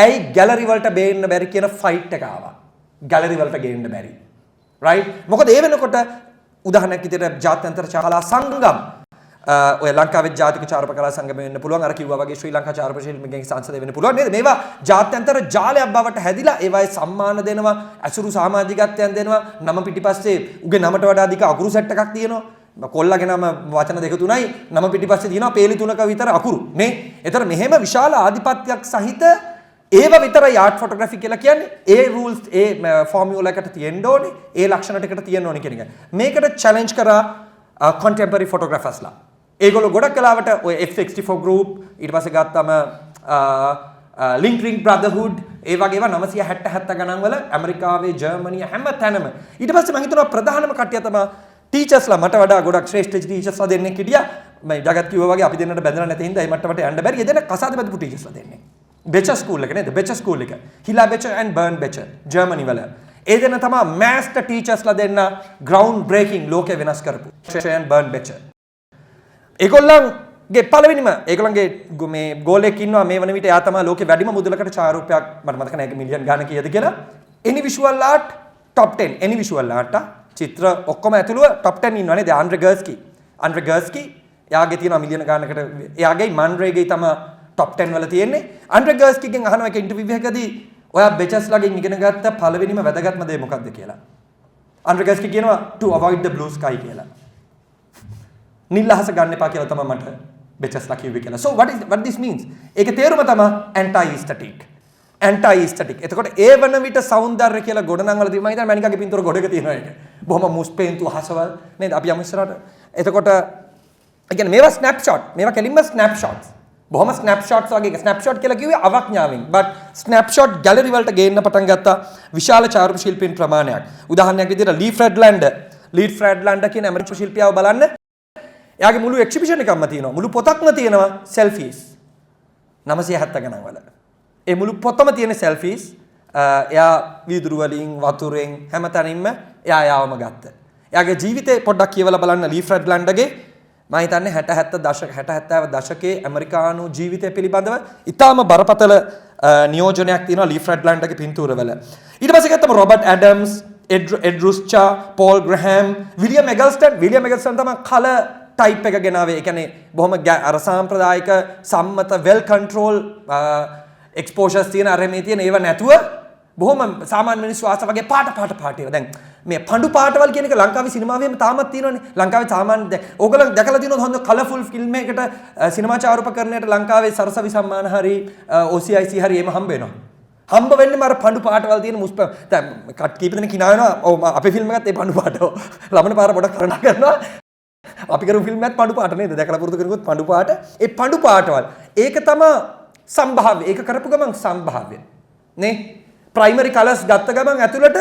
ඇයි ගැලරි වලට බේන්න බැරි කියන ෆයිට් එක ආවා. ගැලරි වලට ගේන්න බැරි. රයිට්? මොකද ඒ වෙනකොට උදාහරණයක් විදිහට ජාත්‍යන්තර කලා සංගම් ඔය ලංකාවේ ජාතික චාරක කලා සංගමය වෙන්න පුළුවන්. අර කිව්වා වගේ ශ්‍රී ලංකා චාරක ශිල්පීන්ගේ සංසදය වෙන්න පුළුවන් නේද? මේවා ජාත්‍යන්තර ජාලයක් බවට හැදිලා ඒවායේ සම්මාන දෙනවා, අසුරු සමාජිකත්වයන් දෙනවා. නම පිටිපස්සේ උගේ නමට වඩා අධික අකුරු සෙට් එකක් තියෙනවා. කොල්ලගේ නම වචන දෙක තුනයි, නම පිටිපස්සේ තියෙනවා පේලි තුනක විතර අකුරු නේ. ඒතර මෙහෙම විශාල ආධිපත්‍යයක් සහිත ඒව විතරයි ආර්ට් ෆොටෝග්‍රැෆි කියලා කියන්නේ. ඒ රූල්ස් ඒ ෆෝමියුලා එකට තියෙන්න ඕනේ, ඒ ලක්ෂණ ටිකට තියෙන්න ඕනේ කියන එක. මේකට චැලෙන්ජ් කරා contemporary photographers-ලා. ඒගොල්ලෝ ගොඩක් කලාවට ඔය F64 group ඊට පස්සේ ගත්තම link ring brotherhood ඒ වගේ ඒවා 960 70 ගණන් වල ඇමරිකාවේ ජර්මනිය හැම තැනම ඊට පස්සේ මම හිතනවා ප්‍රධානම කට්ටිය තමයි ටීචර්ස්ලා. මට වඩා ගොඩක් ශ්‍රේෂ්ඨ ටීචර්ස්ලා දෙන්නෙක් හිටියා. මම ජගත් කිව්වා වගේ අපි දෙන්නට බැඳලා නැති හින්දා ඒ මට්ටමට යන්න බැරි. ඒ දෙන්න කසාද බැඳපු ටීචර්ස්ලා දෙන්නේ. Becher school එක නේද? Becher school එක. Hilla Becher and Bernd Becher Germany වල. ඒ දෙන්න තමයි master teachersලා දෙන්න ground breaking ලෝකේ වෙනස් කරපු. Becher and Bernd Becher. ඒගොල්ලන්ගේ පළවෙනිම ඒගොල්ලන්ගේ මේ ගෝලයක් ඉන්නවා මේ වන විට එයා තමයි ලෝකේ වැඩිම මුදලකට ඡායාරූපයක් මට මතක නැහැ මිලියන් ගාන කීයද කියලා. any visual art top 10 any visual art චිත්‍ර ඔක්කොම ඇතුළුව top 10 ඉන්නවා නේද? ආන්ඩ්‍රේ ගර්ස්කි එයාගේ තියෙනවා මිලියන ගානකට. එයාගේ මන්රේගේ තමයි top 10 වල තියෙන්නේ. ආන්ඩ්‍රේ ගර්ස්කිගෙන් අහනවා එක ඉන්ටර්විව් එකකදී ඔයා බෙචස්ලාගෙන් ඉගෙන ගත්ත පළවෙනිම වැදගත්ම දේ මොකක්ද කියලා. ආන්ඩ්‍රේ ගර්ස්කි කියනවා to avoid the blue sky කියලා. නිල් අහස ගන්න එපා කියලා තමයි මට බෙචස්ලා කිව්වේ කියලා. So what this means? ඒකේ තේරුම තමයි anti aesthetic. එතකොට ඒ වන විට సౌందර්ය කියලා ගොඩනංවල තියෙනවා. මම හිතන්නේ මැනිකාගේ පින්තූර ගොඩක තියෙනවා ඒක. බොහොම මුස්පේන්තු අහසවල් නේද? අපි යමු ඉස්සරහට. එතකොට ඒ කියන්නේ මේවා ස්නැප්ෂොට්. මේවා කෙලින්ම ස්නැප්ෂොට්ස්. බොහොම ස්නැප්ෂොට්ස් වගේ. ස්නැප්ෂොට් කියලා කිව්වේ අවඥාවෙන්. but ස්නැප්ෂොට් ගැලරි වලට ගේන්න පටන් ගත්තා විශාල චාරුප ශිල්පීන් ප්‍රමාණයක්. උදාහරණයක් විදිහට ලී ෆ්‍රෙඩ්ලැන්ඩර් කියන ඇමරිකානු ශිල්පියාව බලන්න. එයාගේ මුළු එක්සිබිෂන් එකක්ම තියෙනවා. මුළු පොතක්ම තියෙනවා සෙල්ෆීස්. 970 ගණන් වල. ඒ මුළු පොතම තියෙන සෙල්ෆීස්. එයා වීදුරු වලින් වතුරෙන් හැමතැනින්ම එයාවම ගත්තා. එයාගේ ජීවිතේ පොඩ්ඩක් කියවලා බලන්න ලී ෆ්‍රෙඩ්ලන්ඩ්ගේ මම හිතන්නේ 60 දශකයේ ඇමරිකානු ජීවිතය පිළිබඳව ඉතාම බරපතල නියෝජනයක් තියෙනවා ලී ෆ්‍රෙඩ්ලන්ඩ්ගේ පින්තූරවල. ඊට පස්සේ ගත්තම Robert Adams, Ed Ruscha, Paul Graham, William Eggleston තමයි කලර් ටයිප් එක ගෙනාවේ. ඒ කියන්නේ බොහොම අර සාම්ප්‍රදායික සම්මත වෙල් කන්ට්‍රෝල් එක්ස්පෝෂර්ස් තියෙන අරමේ තියෙන ඒව නැතුව බොහොම සාමාන්‍ය මිනිස්සු ආස වගේ පාට ඒවා. දැන් මේ පඬු පාටවල් කියන එක ලංකාවේ සිනමාවෙම තාමත් තියෙනවනේ. ලංකාවේ සාමාන්‍ය ඕගොල්ලෝ දැකලා තියෙනවද හොඳ කලර්ෆුල් ෆිල්ම් එකකට සිනමාචාරුපකරණයට ලංකාවේ සරසවි සම්මාන හරි OCIC හරි එහෙම හම්බ වෙනවා. හම්බ වෙන්නේ මාර පඬු පාටවල් තියෙන මුස්ප දැන් කට් කීප දෙනෙක් hina වෙනවා. ඔව් අපේ ෆිල්ම් එකත් ඒ පඬු පාටව. ළමන පාර පොඩක් කරනා කරනවා. අපි කරු ෆිල්ම් එකත් පඬු පාට නේද? දැකලා පුරුදු කෙනෙකුත් පඬු පාට. ඒ පඬු පාටවල්. ඒක තමයි සම්භාව්‍ය. ඒක කරපු ගමන් සම්භාව්‍ය. නේ? primary colors ගත්ත ගමන් ඇතුළට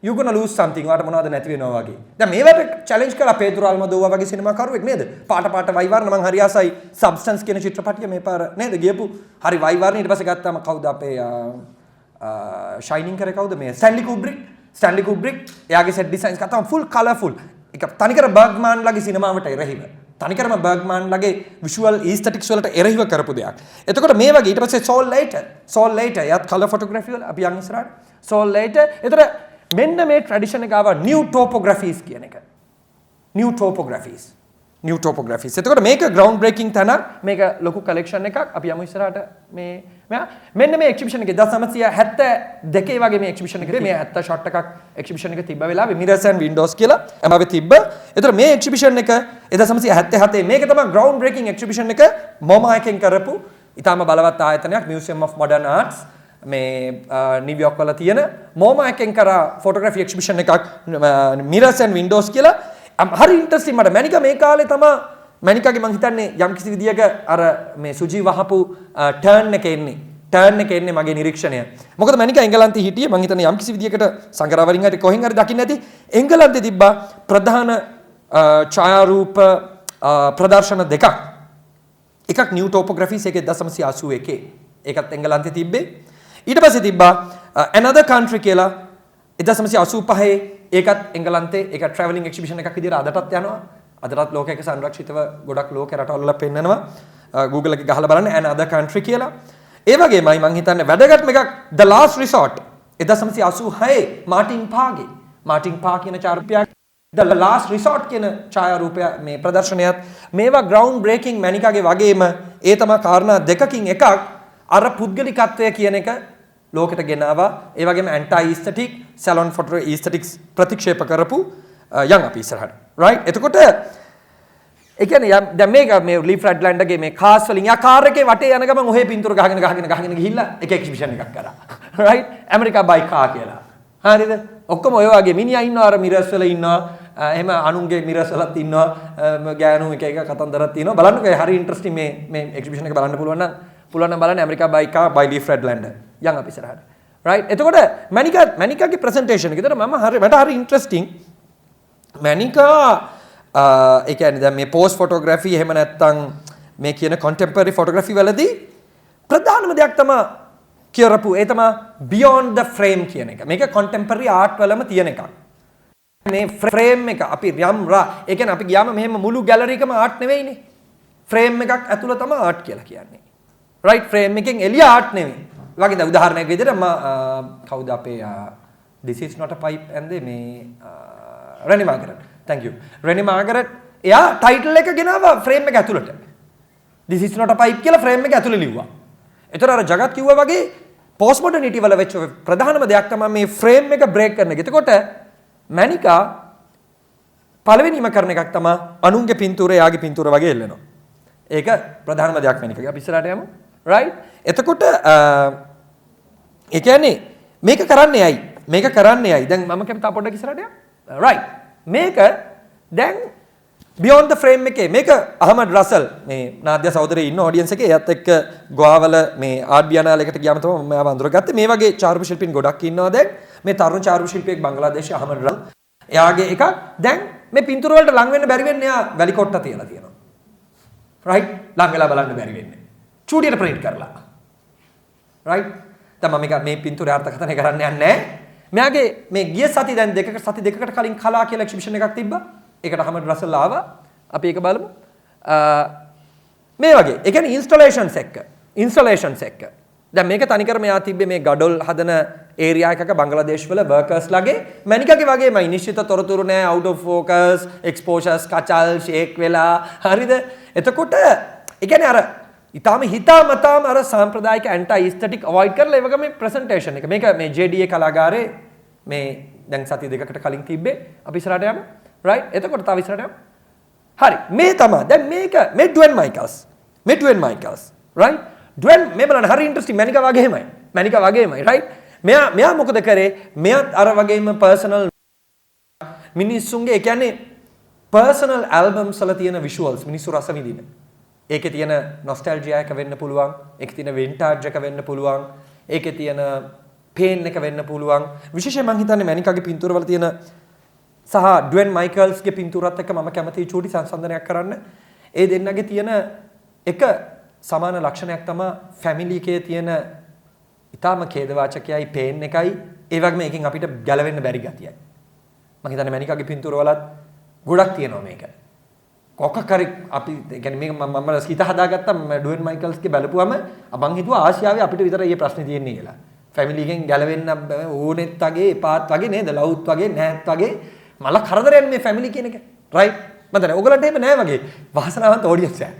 you gonna lose something. වාට මොනවද නැති වෙනවා වගේ. දැන් මේවට challenge කරලා පේදුරු අල්මදෝවා වගේ සිනමා කරුවෙක් නේද? පාට වයිවර්ණ මං හරි ආසයි substance කියන චිත්‍රපටිය මේ පාර නේද ගියපු. හරි වයිවර්ණ ඊට පස්සේ ගත්තාම කවුද අපේ shining කරේ කවුද මේ Stanley Kubrick එයාගේ set designs ගත්තාම full colorful. ඒක තනිකර බර්ග්මන් ලගේ සිනමාවට එරෙහිව. තනිකරම බර්ග්මන් ලගේ visual aesthetics වලට එරෙහිව කරපු දෙයක්. එතකොට මේ වගේ ඊට පස්සේ Saul Leiter යත් color photography වල අපි යන් ඉස්සරහට Saul Leiter. එතකොට මෙන්න මේ ට්‍රැඩිෂන් එක ආවා new topographies කියන එක. new topographies. එතකොට මේක ground breaking තැනක්. මේක ලොකු collection එකක්. අපි යමු ඉස්සරහට මෙන්න මේ exhibition එකේ 1972 වගේ මේ exhibition එකේ මේ 70 shot එකක් exhibition එක තිබ්බ වෙලාවේ mirrors and windows කියලා එමාවේ තිබ්බ. එතකොට මේ exhibition එක 1977 මේක තමයි ground breaking exhibition එක MoMA එකෙන් කරපු ඊටාම බලවත් ආයතනයක් Museum of Modern Arts මේ නිව්යෝර්ක් වල තියෙන MoMA එකෙන් කරා photography exhibition එකක් mirrors and windows කියලා. හරි ඉන්ටරෙස්ටිං මට මැනිකා මේ කාලේ තමයි මැනිකාගේ මං හිතන්නේ යම් කිසි විදියක අර මේ සුජී වහපු ටර්න් එක එන්නේ මගේ නිරීක්ෂණය. මොකද මැනිකා එංගලන්තේ හිටියේ මං හිතන්නේ යම් කිසි විදියකට සංගරවරින් හරි කොහෙන් හරි දකින්න ඇති එංගලන්තේ තිබ්බා ප්‍රධාන ඡායාරූප ප්‍රදර්ශන දෙකක්. එකක් new topographies එකේ 1981 ඒකත් එංගලන්තේ තිබ්බේ. ඊට පස්සේ තිබ්බා another country කියලා 1985 ඒකත් එංගලන්තේ ඒක travelling exhibition එකක් විදියට අදටත් යනවා. අදටත් ලෝකයක සංරක්ෂිතව ගොඩක් ලෝක රටවල් වල පෙන්නනවා. Google එකේ ගහලා බලන්න another country කියලා. ඒ වගේමයි මම හිතන්නේ වැදගත්ම එකක් The Last Resort 1986 මාටින් පා කියන චාරිත්‍රයක් The Last Resort කියන ඡායාරූපය මේ ප්‍රදර්ශනයත් මේවා ground breaking මැනිකාගේ වගේම ඒ තමයි කාරණා දෙකකින් එකක් අර පුද්ගලිකත්වය කියන එක ලෝකෙට ගෙනාවා. ඒ වගේම anti aesthetic salon photo aesthetics ප්‍රතික්ෂේප කරපු යන් අපි ඉස්සරහට right. එතකොට ඒ කියන්නේ දැන් මේක මේ ලී ෆ්‍රෙඩ්ලන්ඩ්ගේ මේ කාස් වලින් යා කාර් එකේ වටේ යන ගමන් ඔහේ පින්තූර ගහගෙන ගිහිල්ලා එක එක්සිබිෂන් එකක් කරා right. ඇමරිකා බයි කා කියලා හරිද. ඔක්කොම ඔය වගේ මිනිහා ඉන්නවා අර මිරර්ස් වල ඉන්නවා එහෙම අනුන්ගේ මිරර්ස් වලත් ඉන්නවා ගෑනු එක කතන්දරක් තියෙනවා. බලන්නකෝ හරි ඉන්ටරෙස්ටිං මේ එක්සිබිෂන් එක බලන්න පුළුවන් නම් බලන්න ඇමරිකා බයි කා බයි ලී ෆ්‍රෙඩ්ලන්ඩ් යන් අපි ඉස්සරහට right. එතකොට මැනිකාගේ ප්‍රසන්ටේෂන් එක විතර මට හරි ඉන්ටරෙස්ටිං. මැනිකා ඒ කියන්නේ දැන් මේ පෝස්ට් ෆොටෝග්‍රැෆි එහෙම නැත්නම් මේ කියන contemporary photography වලදී ප්‍රධානම දෙයක් තමයි කියරපු ඒ තමයි beyond the frame කියන එක. මේක contemporary art වලම තියෙන එකක්. මේ frame එක අපි යම් ඒ කියන්නේ අපි ගියාම මෙහෙම මුළු gallery එකම art නෙවෙයිනේ. frame එකක් ඇතුළ තමයි art කියලා කියන්නේ. right. frame එකෙන් එළිය art නෙවෙයි. වගේ දැන් උදාහරණයක් විදිහට කවුද අපේ this is not a pipe and මේ Rennie Margaret. Thank you. Rennie Margaret එයා ටයිටල් එක ගෙනාවා ෆ්‍රේම් එක ඇතුළට. This is not a pipe කියලා ෆ්‍රේම් එක ඇතුළේ ලිව්වා. ඒතර අර ජගත් කිව්වා වගේ පෝස්ට් මොඩර්නිටි වල වෙච්ච ප්‍රධානම දෙයක් තමයි මේ ෆ්‍රේම් එක බ්‍රේක් කරන එක. එතකොට මැනිකා පළවෙනිම කරන එකක් තමයි අනුන්ගේ පින්තූර එයාගේ පින්තූර වගේ එල්ලනවා. ඒක ප්‍රධානම දෙයක් මැනිකාගේ. අපි ඉස්සරහට යමු. right. එතකොට ඒ කියන්නේ මේක කරන්නේ ඇයි? දැන් මම කැමති තා පොඩ්ඩක් ඉස්සරහට යන්න. right. මේක දැන් beyond the frame එකේ මේක අහමඩ් රසල් මේ නාද්‍ය සහෝදරේ ඉන්න ඔඩියන්ස් එකේ එයත් එක්ක ගෝවාවල මේ ආර්ට් බියනාල එකට ගියාම තමයි මම අඳුරගත්තේ. මේ වගේ චාරුප ශිල්පීන් ගොඩක් ඉන්නවා දැන්. මේ තරුණ චාරුප ශිල්පියෙක් බංග්ලාදේශයේ අහමඩ් රසල්. එයාගේ එකක් දැන් මේ පින්තූර වලට ලං වෙන්න බැරි වෙන්නේ එයා වැලි කොට්ට තියලා තියෙනවා. right. ලං වෙලා බලන්න බැරි වෙන්නේ. චූටියට ප්‍රින්ට් කරලා. right. දැන් මම මේ පින්තූරේ අර්ථකථනය කරන්න යන්නේ නැහැ. මෙයාගේ මේ ගිය සති දැන් සති දෙකකට කලින් කලා කියලා එක්සිබිෂන් එකක් තිබ්බා. ඒකට අහමඩ් රසල් ආවා. අපි ඒක බලමු. මේ වගේ. ඒ කියන්නේ ඉන්ස්ටලේෂන්ස් එක්ක. දැන් මේක තනිකර මෙයා තිබ්බේ මේ ගඩොල් හදන ඒරියා එකක බංග්ලාදේශ වල වර්කර්ස්ලාගේ මැනිකගේ වගේමයි නිශ්චිත තොරතුරු නැහැ, අවුට් ඔෆ් ෆෝකස්, එක්ස්පෝෂර්ස් කචල් ෂේක් වෙලා හරිද? එතකොට ඒ කියන්නේ අර ඊටාම හිතාමතාම අර සාම්ප්‍රදායික ඇන්ටයි ඉස්තටික් අවොයිඩ් කරලා ඒ වගේම ප්‍රසන්ටේෂන් එක. මේක මේ JDA කලාගාරේ මේ දැන් සති දෙකකට කලින් තිබ්බේ. අපි ඉස්සරහට යමු. රයිට්. එතකොට තව ඉස්සරහට යමු. හරි. මේ තමයි. දැන් මේක මේ ඩුවෙන් මයිකල්ස්. රයිට්. ඩුවෙන් මේ බලන්න හරි ඉන්ටරෙස්ටිං මැනිකා වගේමයි. රයිට්. මෙයා මොකද කරේ? මෙයාත් අර වගේම පර්සනල් මිනිස්සුන්ගේ ඒ කියන්නේ පර්සනල් ඇල්බම්ස් වල තියෙන විෂුවල්ස් මිනිස්සු රස විඳින. ඒකේ තියෙන නොස්ටැල්ජියා එක වෙන්න පුළුවන්. ඒකේ තියෙන වින්ටේජ් එක වෙන්න පුළුවන්. ඒකේ තියෙන පේන් එක වෙන්න පුළුවන්. විශේෂයෙන් මම හිතන්නේ මැනිකාගේ පින්තූර වල තියෙන සහ ඩුවෙන් මයිකල්ස්ගේ පින්තූරත් එක්ක මම කැමතියි චූටි සංසන්දනයක් කරන්න. ඒ දෙන්නගේ තියෙන එක සමාන ලක්ෂණයක් තමයි ෆැමිලි එකේ තියෙන ඊටාම ඛේදවාචකයයි පේන් එකයි ඒ වගේම එකකින් අපිට ගැලවෙන්න බැරි ගතියයි. මම හිතන්නේ මැනිකාගේ පින්තූර වලත් ගොඩක් තියෙනවා මේක. කොකකරි අපි කියන්නේ මේක මම හිත හදාගත්තා ඩුවෙන් මයිකල්ස්ගේ බලපුවම මම හිතුවා ආසියාවේ අපිට විතර මේ ප්‍රශ්නේ තියෙන්නේ කියලා. ෆැමිලි එකෙන් ගැලවෙන්න ඕනෙත් වගේ එපාත් වගේ නේද? ලවුත් වගේ නැත් වගේ මල කරදරයක් මේ ෆැමිලි කියන එක. රයිට්. මම දන්නේ ඔයගලන්ට එහෙම නෑ වගේ. වාසනාවන්ත ඔඩියන්ස් එක.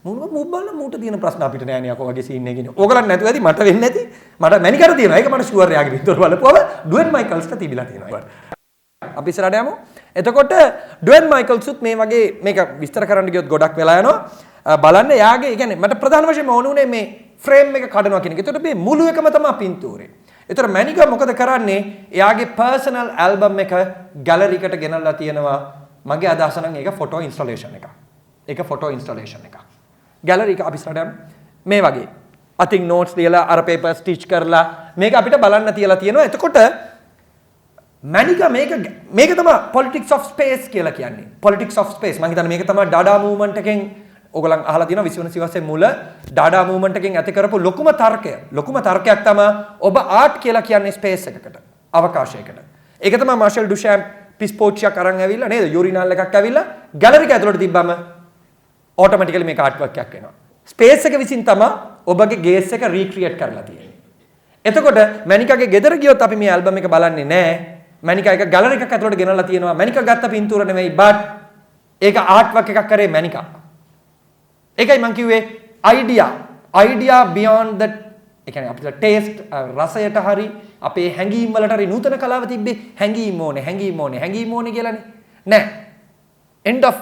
මුබ්බල්ලා මූට තියෙන ප්‍රශ්න අපිට නෑ නේ අකෝ වගේ සීන් එකකින්. ඕගලන් නැතුව ඇති මට වෙන්නේ නැති. මට මැනිකර තියෙනවා. ඒක මට ෂුවර් එයාගේ පිටුර බලපුවම ඩුවෙන් මයිකල්ස්ට තිබිලා තියෙනවා. අපි ඉස්සරහට යමු. එතකොට ඩුවෙන් මයිකල්ස්ුත් මේ වගේ මේක විස්තර කරන්න ගියොත් ගොඩක් වෙලා යනවා. බලන්න එයාගේ ඒ කියන්නේ මට ප්‍රධාන වශයෙන්ම ඕනුනේ මේ ෆ්‍රේම් එක කඩනවා කියන එක. එතකොට මේ මුළු එකම තමයි පින්තූරේ. එතකොට මැනිකා මොකද කරන්නේ? එයාගේ පර්සනල් ඇල්බම් එක ගැලරි එකට ගෙනල්ලා තියෙනවා. මගේ අදහස නම් ඒක ෆොටෝ ඉන්ස්ටලේෂන් එකක්. ගැලරි එක අපි ඉස්සරහට මේ වගේ අතින් නෝට්ස් ලියලා අර පේපර් ස්ටිච් කරලා මේක අපිට බලන්න තියලා තියෙනවා. එතකොට මැනිකා මේක තමයි politics of space කියලා කියන්නේ. politics of space. මම හිතන්නේ මේක තමයි ඩාඩා මූවමන්ට් එකෙන් ඔයගොල්ලන් අහලා තියෙනවා 20 සිවසේ මුල ඩාඩා මූවමන්ට් එකෙන් ඇති කරපු ලොකුම තර්කයක් තමයි ඔබ ආර්ට් කියලා කියන්නේ ස්පේස් එකකට, අවකාශයකට. ඒක තමයි මාෂල් ඩුෂෑම් පිස්පෝච්චියක් අරන් ඇවිල්ලා නේද? යුරිනල් එකක් ඇවිල්ලා ගැලරි එක ඇතුළට තිබ්බම ඔටෝමැටිකලි මේක ආර්ට් වර්ක් එකක් වෙනවා. ස්පේස් එක විසින් තමයි ඔබගේ ගේස් එක රීක්‍රියේට් කරලා තියෙන්නේ. එතකොට මැනිකාගේ ගෙදර ගියොත් අපි මේ ඇල්බම් එක බලන්නේ නැහැ. මැනිකා එක ගැලරි එකක් ඇතුළට ගෙනල්ලා තියෙනවා. මැනිකා ගත්ත පින්තූර නෙවෙයි but ඒක ආර්ට් වර්ක් එකක් කරේ මැනිකා. ඒකයි මම කිව්වේ idea beyond that. ඒ කියන්නේ අපිට ටේස්ට් රසයට හරි අපේ හැඟීම් වලට හරි නූතන කලාව තිබ්බේ හැඟීම් ඕනේ කියලානේ. නෑ. end of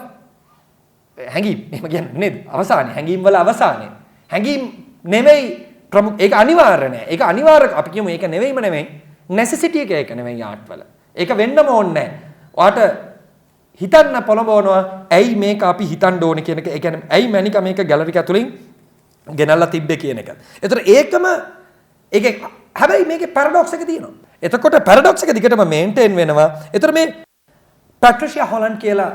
හැඟීම් එහෙම කියන්නේ නේද? අවසානයේ හැඟීම් වල අවසානයේ. හැඟීම් නෙවෙයි ප්‍රමුඛ ඒක අනිවාර්ය නෑ. ඒක අනිවාර්ය අපි කියමු ඒක නෙවෙයි. necessity එක ඒක නෙවෙයි ආර්ට් වල. ඒක වෙන්නම ඕනේ නෑ. ඔයාට හිතන්න පොළඹවනවා ඇයි මේක අපි හිතන්න ඕනේ කියන එක. ඒ කියන්නේ ඇයි මැනිකා මේක ගැලරි එක ඇතුලින් ගෙනල්ලා තිබ්බේ කියන එක. ඒතර ඒකම ඒකේ හැබැයි මේකේ පැරඩොක්ස් එක තියෙනවා. එතකොට පැරඩොක්ස් එක දිගටම මේන්ටේන් වෙනවා. ඒතර මේ පැට්‍රිෂියා හොලන්ඩ් කියලා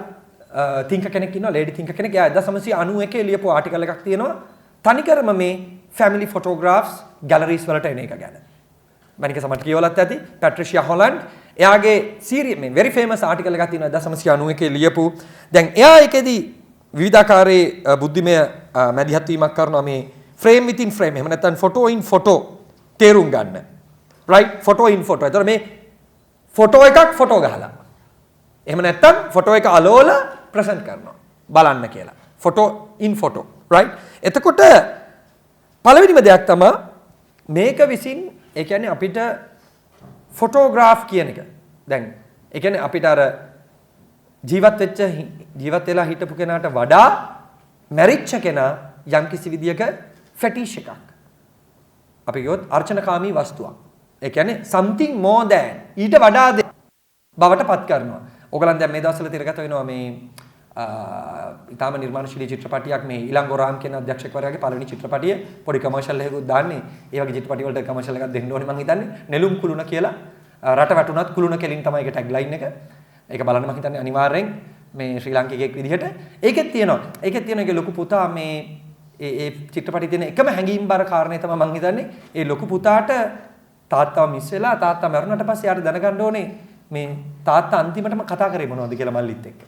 තින්ක කෙනෙක් ඉන්නවා, ලේඩි තින්ක කෙනෙක්. එයා 1991 ලියපු ආටිකල් එකක් තියෙනවා. තනිකරම මේ ෆැමිලි ෆොටෝග්‍රාෆ්ස් ගැලරීස් වලට එන එක ගැන. මම සමහරට කියවලත් ඇති පැට්‍රිෂියා හොලන්ඩ් එයාගේ මේ very famous article එකක් තියෙනවා 1991 ලියපු. දැන් එයා ඒකෙදි විවිධාකාරයේ බුද්ධිමය මැදිහත් වීමක් කරනවා මේ frame within frame. එහෙම නැත්නම් photo in photo තේරුම් ගන්න. right photo in photo. ඒතර මේ ෆොටෝ එකක් ෆොටෝ ගහලා. එහෙම නැත්නම් ෆොටෝ එක අලෝලා ප්‍රසන්ට් කරනවා. බලන්න කියලා. photo in photo. right. එතකොට පළවෙනිම දෙයක් තමයි මේක විසින් ඒ කියන්නේ අපිට ෆොටෝග්‍රාෆ් කියන එක. දැන් ඒ කියන්නේ අපිට අර ජීවත් වෙලා හිටපු කෙනාට වඩා මැරිච්ච කෙනා යම්කිසි විදියක ෆෙටිෂ් එකක්. අපි කියොත් අර්චනකාමී වස්තුවක්. ඒ කියන්නේ something more than ඊට වඩා බවට පත් කරනවා. ඕගලන් දැන් මේ දවස්වල තිරගත වෙනවා මේ ඊටාම නිර්මාණශීලී චිත්‍රපටියක් මේ ඉලංගොරාම් කියන අධ්‍යක්ෂකවරයාගේ පළවෙනි චිත්‍රපටිය පොඩි කමර්ෂල් එකකුත් දාන්නේ. ඒ වගේ චිත්‍රපටි වලට කමර්ෂල් එකක් දෙන්න ඕනේ මං හිතන්නේ. නෙළුම් කුළුණ කියලා රට වැටුණත් කුළුණ කෙලින් තමයි ඒක ටැග් ලයින් එක. ඒක බලන්න මං හිතන්නේ අනිවාර්යෙන් මේ ශ්‍රී ලාංකිකයෙක් විදිහට. ඒකෙත් තියෙනවා. ඒකේ ලොකු පුතා මේ ඒ චිත්‍රපටි තියෙන එකම හැඟීම්බර කාරණේ තමයි මං හිතන්නේ. ඒ ලොකු පුතාට තාත්තව මිස් වෙලා තාත්තා මරුණාට පස්සේ යාට දැනගන්න ඕනේ මේ තාත්තා අන්තිමටම කතා කරේ මොනවද කියලා මල්ලිත් එක්ක.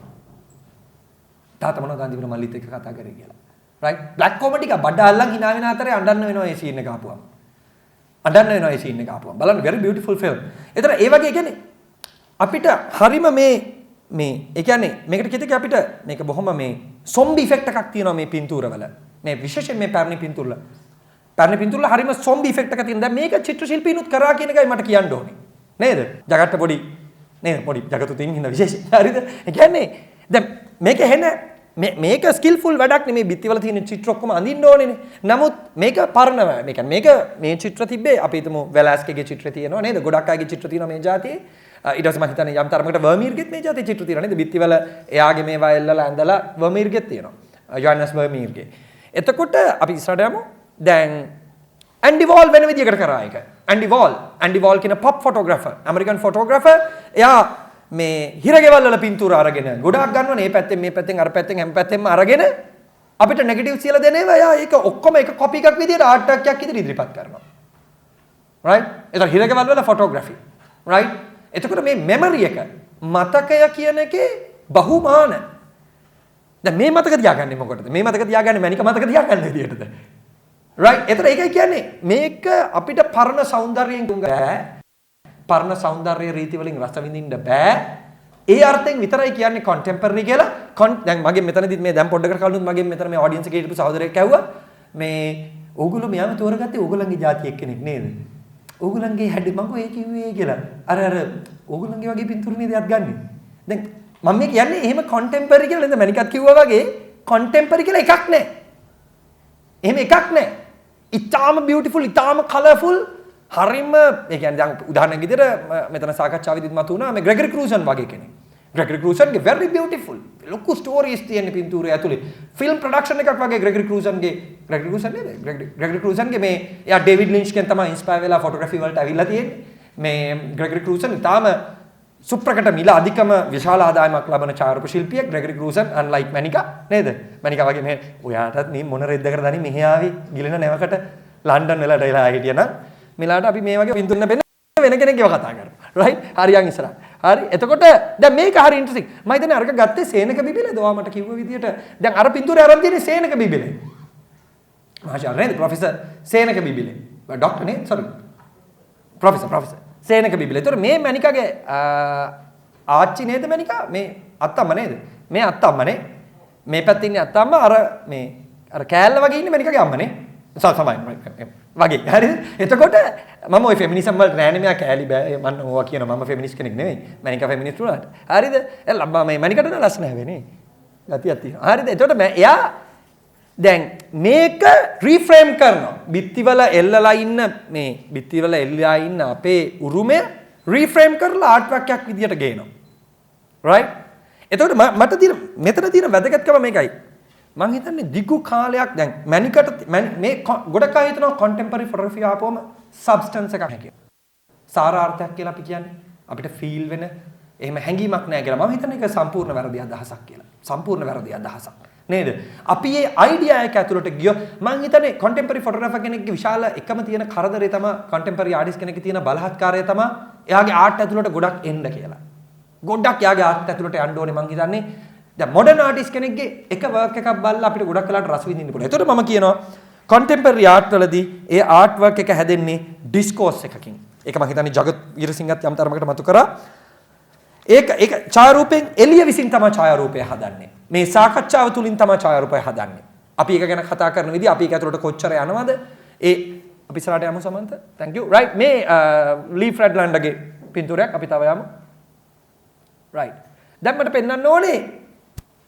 තාත්තා මොනවද අන්තිමට මල්ලිත් එක්ක කතා කරේ කියලා. right black comedy එක බඩ අල්ලන් hina වෙන අතරේ අඬන්න වෙනවා මේ scene එක ආපුවම. අඬන්න වෙනවා මේ scene එක ආපුවම. බලන්න very beautiful film. ඒතර ඒ වගේ කියන්නේ අපිට හරිම මේ ඒ කියන්නේ මේකට කිව්ද අපිට මේක බොහොම මේ zombie effect එකක් තියෙනවා මේ පින්තූරවල. මේ විශේෂයෙන් මේ පැරණි පින්තූරවල. පැරණි පින්තූරවල හරිම zombie effect එකක් තියෙනවා. දැන් මේක චිත්‍ර ශිල්පීනුත් කරා කියන එකයි මට කියන්න ඕනේ. නේද? జగත්ට පොඩි නේද? පොඩි జగතු තින් හින්දා විශේෂ. හරිද? ඒ කියන්නේ දැන් මේක හෙන මේක ස්කිල්ෆුල් වැඩක් නෙමේ බිත්තිවල තියෙන චිත්‍ර ඔක්කොම අඳින්න ඕනේනේ. නමුත් මේක පරණව. මේ කියන්නේ මේක මේ චිත්‍ර තිබ්බේ අපි හිතමු වෙලාස්කේගේ චිත්‍ර තියෙනවා නේද? ගොඩක් අයගේ චිත්‍ර තියෙනවා මේ જાතියේ. ඊට පස්සේ මම හිතන්නේ යම් තරමකට වර්මීර්ගෙත් මේ જાතියේ චිත්‍ර තියෙනවා නේද? බිත්තිවල එයාගේ මේවා එල්ලලා ඇඳලා වර්මීර්ගෙත් තියෙනවා. යෝහන්නස් වර්මීර්ගේ. එතකොට අපි ඉස්සරහට යමු. දැන් ඇන්ඩි වෝල් වෙන විදිහකට කරා එක. ඇන්ඩි වෝල් කියන පොප් ෆොටෝග්‍රැෆර්, ඇමරිකන් ෆොටෝග්‍රැෆර්. එයා මේ හිරගෙවල් වල පින්තූර අරගෙන ගොඩාක් ගන්නවනේ. මේ පැත්තෙන් මේ පැත්තෙන් අර පැත්තෙන් හැම පැත්තෙන්ම අරගෙන අපිට නෙගටිව් කියලා දෙනේවා. එයා ඒක ඔක්කොම එක කොපි එකක් විදිහට ආර්ට් එකක් විදිහට ඉදිරිපත් කරනවා. right? ඒක හිරගෙවල් වල ෆොටෝග්‍රැෆි. right? එතකොට මේ මෙමරි එක මතකය කියන එකේ බහුමාන. දැන් මේ මතක තියාගන්නේ මොකටද? මේ මතක තියාගන්නේ මැනික මතක තියාගන්න විදිහටද? right? එතන ඒකයි කියන්නේ මේක අපිට පරණ సౌందර්යයෙන් බෑ. පරණ సౌందර්ය රීති වලින් රස විඳින්න බෑ. ඒ අර්ථයෙන් විතරයි කියන්නේ contemporary කියලා. දැන් මගේ මෙතනදිත් මේ දැන් පොඩ්ඩකට කලින් මගේ මෙතන මේ audience එකේ හිටපු සහෝදරයෙක් ඇහුවා මේ ඕගොල්ලෝ මෙයාම තෝරගත්තේ ඕගොල්ලන්ගේ ජාතිය එක්කෙනෙක් නේද? ඕගොල්ලන්ගේ හැඩ මං ඔය කිව්වේ කියලා. අර ඕගොල්ලන්ගේ වගේ පින්තූර නේද යත් ගන්නෙ. දැන් මම මේ කියන්නේ එහෙම contemporary කියලා නේද මණිකත් කිව්වා වගේ contemporary කියලා එකක් නැහැ. එහෙම එකක් නැහැ. ඉතාම beautiful, ඉතාම colourful හරිම ඒ කියන්නේ දැන් උදාහරණයක් විදිහට මෙතන සාකච්ඡාවේදීත් මතුවුණා මේ ග්‍රෙගරි ක්‍රූසන් වගේ කෙනෙක්. ග්‍රෙගරි ක්‍රූසන්ගේ very beautiful ලොකු ස්ටෝරීස් තියෙන පින්තූරය ඇතුලේ. ෆිල්ම් ප්‍රොඩක්ෂන් එකක් වගේ ග්‍රෙගරි ක්‍රූසන්ගේ ග්‍රෙගරි ක්‍රූසන්ගේ මේ එයා ඩේවිඩ් ලින්ච්ගෙන් තමයි ඉන්ස්පයර් වෙලා ෆොටෝග්‍රැෆි වලට ඇවිල්ලා තියෙන්නේ. මේ ග්‍රෙගරි ක්‍රූසන් තාම සුප්‍රකට මිල අධිකම විශාල ආදායමක් ලබන ඡායාරූප ශිල්පියෙක් ග්‍රෙගරි ක්‍රූසන් unlike මැනිකා නේද? මැනිකා වගේ මේ ඔයාටත් මේ මොන රෙද්දකට දනි මෙහි ආවේ ගිලෙන නැවකට ලන්ඩන් වලට එලා හිටියනම් මෙලාට අපි මේ වගේ පින්තුන්න වෙන කෙනෙක්ව කතා කරමු. right? හරියන් ඉස්සරහ. හරි. එතකොට දැන් මේක හරි ඉන්ටරෙස්ටිං. මම හිතන්නේ අරක ගත්තේ සේනක බිබිලේද? ඔයා මට කිව්ව විදියට දැන් අර පින්තූරේ අරන් තියෙන්නේ සේනක බිබිලේ. මහාචාර්ය නේද? ප්‍රොෆෙසර් සේනක බිබිලේ. ඩොක්ටර් නේ? sorry. ප්‍රොෆෙසර් සේනක බිබිලේ. ඒතර මේ මැනිකාගේ ආච්චි නේද මැනිකා? මේ අත්තම්ම නේද? මේ අත්තම්මනේ. මේ පැත්තේ ඉන්නේ අත්තම්ම අර කෑල්ල වගේ ඉන්නේ මැනිකාගේ අම්මනේ. සමයි වගේ හරිද? එතකොට මම ওই ෆෙමිනිසම් වලට නෑනේ මෙයා කෑලි බෑ මම ඕවා කියන මම ෆෙමිනිස්ට් කෙනෙක් නෙවෙයි. මැනිකා ෆෙමිනිස්ට් වුණාට. හරිද? මේ මැනිකට නම් ලස්සන හැවෙන්නේ. ගතියක් තියෙනවා. හරිද? එතකොට එයා දැන් මේක රීෆ්‍රේම් කරනවා. බිත්තිවල එල්ලලා ඉන්න මේ බිත්තිවල එල්ලලා ඉන්න අපේ උරුමය රීෆ්‍රේම් කරලා ආර්ට් වර්ක් එකක් විදියට ගේනවා. right? එතකොට මට තියෙන මෙතන තියෙන වැදගත්කම මේකයි. මම හිතන්නේ දිගු කාලයක් දැන් මැනිකට මේ ගොඩක් අය හිතනවා contemporary photography ආපුවම substance එකක් කියලා. සාරාර්ථයක් කියලා අපි කියන්නේ. අපිට feel වෙන එහෙම හැඟීමක් නැහැ කියලා. මම හිතන්නේ ඒක සම්පූර්ණ වැරදි අදහසක් කියලා. සම්පූර්ණ වැරදි අදහසක්. නේද? අපි මේ idea එක ඇතුළට ගියොත් මම හිතන්නේ contemporary photographer කෙනෙක්ගේ විශාල එකම තියෙන කරදරේ තමයි contemporary artist කෙනෙක්ගේ තියෙන බලහත්කාරය තමයි එයාගේ art ඇතුළට ගොඩක් එන්න කියලා. ගොඩක් එයාගේ art ඇතුළට යන්න ඕනේ මම හිතන්නේ. දැන් මොඩර්න් ආටිස්ට් කෙනෙක්ගේ එක වර්ක් එකක් බලලා අපිට ගොඩක් වෙලාට රස විඳින්න පුළුවන්. ඒතකොට මම කියනවා contemporary art වලදී ඒ ආර්ට් වර්ක් එක හැදෙන්නේ ඩිස්කෝස් එකකින්. ඒක මම හිතන්නේ ජගත් වීරසිංහත් යම් තරමකට මතු කරා. ඒක ඡායාරූපෙන් එළිය විසින් තමයි ඡායාරූපය හදන්නේ. මේ සාකච්ඡාව තුලින් තමයි ඡායාරූපය හදන්නේ. අපි ඒක ගැන කතා කරන විදිහ අපි ඒක ඇතුළට කොච්චර යනවද? අපි ඉස්සරහට යමු සමන්ත. thank you. right මේ ලී ෆ්‍රෙඩ්ලන්ඩ්ගේ පින්තූරයක් අපි තව යමු. right. දැන් මට පෙන්වන්න ඕනේ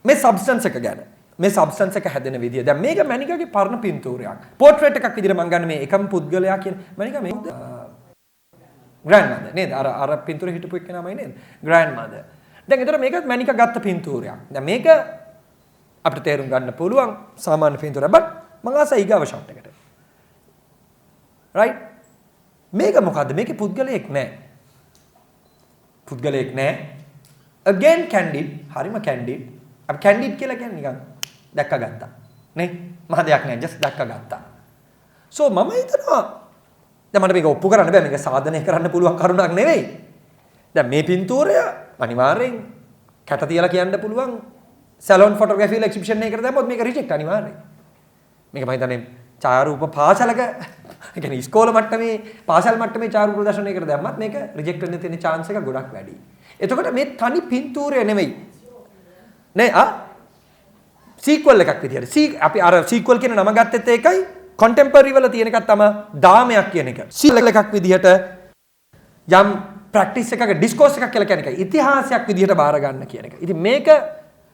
මේ සබ්ස්ටන්ස් එක ගැන. මේ සබ්ස්ටන්ස් එක හැදෙන විදිය. දැන් මේක මැනිකාගේ පරණ පින්තූරයක්. පෝට්‍රේට් එකක් විදිහට මම ගන්න මේ එකම පුද්ගලයා කියන මැනිකා මේ grandmother නේද? අර පින්තූරේ හිටපු එක්කෙනාමයි නේද? grandmother. දැන් ඒතර මේක මැනිකා ගත්ත පින්තූරයක්. දැන් මේක අපිට තේරුම් ගන්න පුළුවන් සාමාන්‍ය පින්තූරයක්. බට් මම ආසයි ඊගාව ෂොට් එකට. right? මේක මොකද්ද? මේකේ පුද්ගලයෙක් නැහැ. පුද්ගලයෙක් නැහැ. again candid. හරිම candid. අපි කැන්ඩිඩ් කියලා කියන්නේ නිකන් දැක්ක ගත්තා නේ මහ දෙයක් නෑ just දැක්ක ගත්තා. so මම හිතනවා දැන් මට මේක ඔප්පු කරන්න බෑ. මේක සාධනය කරන්න පුළුවන් කරුණක් නෙවෙයි. දැන් මේ පින්තූරය අනිවාර්යෙන් කැට තියලා කියන්න පුළුවන් සැලොන් ෆොටෝග්‍රැෆි වල එක්සිබිෂන් එකකට දැම්මොත් මේක රිජෙක්ට් අනිවාර්යෙන්. මේක මම හිතන්නේ ඡායාරූප පාසලක ඒ කියන්නේ ඉස්කෝල මට්ටමේ පාසල් මට්ටමේ ඡායාරූප ප්‍රදර්ශනයකට දැම්මත් මේක රිජෙක්ට් වෙන්න තියෙන chance එක ගොඩක් වැඩි. එතකොට මේ තනි පින්තූරය නෙමෙයි. නේ සීක්වල් එකක් විදියට. අපි අර සීක්වල් කියන නම ගත්තෙත් ඒකයි කොන්ටෙම්පරරි වල තියෙන එකක් තමයි දාමයක් කියන එක. සීක්වල් එකක් විදියට යම් ප්‍රැක්ටිස් එකක ඩිස්කෝස් එකක් කියලා කියන එකයි. ඉතිහාසයක් විදියට බාර ගන්න කියන එක. ඉතින් මේක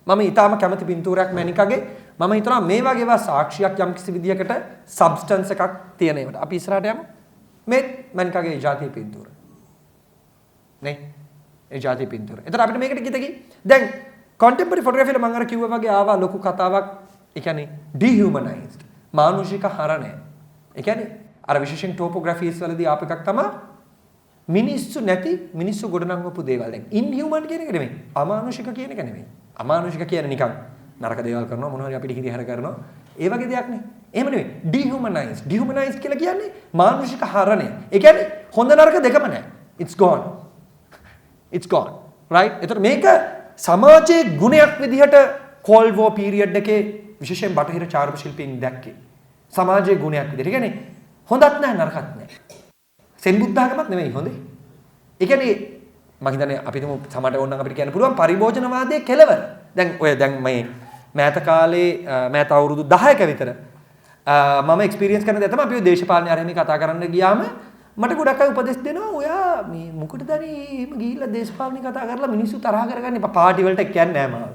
මම ඊටාම කැමති පින්තූරයක් මැනිකගේ මම හිතනවා මේ වගේ ඒවා සාක්ෂියක් යම් කිසි විදියකට සබ්ස්ටන්ස් එකක් තියෙන ඒවට. අපි ඉස්සරහට යමු. මේ මැනිකගේ ජාතිය පින්තූර. නේ? ඒ ජාතිය පින්තූර. එතකොට අපිට මේකට කිතකි දැන් contemporary photography වල මම අර කිව්වා වගේ ආවා ලොකු කතාවක්. ඒ කියන්නේ dehumanized මානුෂික හරණය. ඒ කියන්නේ අර විශේෂයෙන් topographies වලදී ආප එකක් තමයි මිනිස්සු නැති මිනිස්සු ගොඩනංවපු දේවල්. දැන් inhuman කියන එක නෙමෙයි. අමානුෂික කියන එක නෙමෙයි. අමානුෂික කියන්නේ නිකන් නරක දේවල් කරනවා මොනවා හරි අපිට හිරිහැර කරනවා. ඒ වගේ දෙයක් නේ. එහෙම නෙමෙයි. dehumanized. dehumanized කියලා කියන්නේ මානුෂික හරණය. ඒ කියන්නේ හොඳ නරක දෙකම නැහැ. It's gone. It's gone. Right? එතකොට මේක සමාජයේ ගුණයක් විදිහට Cold War period එකේ විශේෂයෙන් බටහිර චාරුප ශිල්පීන් දැක්කේ. සමාජයේ ගුණයක් විදිහට. ඒ කියන්නේ හොඳත් නැහැ නරකත් නැහැ. සෙන් බුද්ධාගමක් නෙමෙයි හොඳේ. ඒ කියන්නේ මම හිතන්නේ අපි තුමු සමහරට ඕනනම් අපිට කියන්න පුළුවන් පරිභෝජනවාදයේ කෙලවර. දැන් මේ මෑත කාලේ මෑත අවුරුදු 10ක විතර මම එක්ස්පීරියන්ස් කරන දේ තමයි අපි දේශපාලන ආරෙමේ කතා කරන්න ගියාම මට ගොඩක් අය උපදෙස් දෙනවා ඔයා මේ මොකටද එහෙම ගිහිල්ලා දේශපාලනේ කතා කරලා මිනිස්සු තරහ කරගන්නේ එපා පාටි වලට කියන්නේ නැහැ මාව.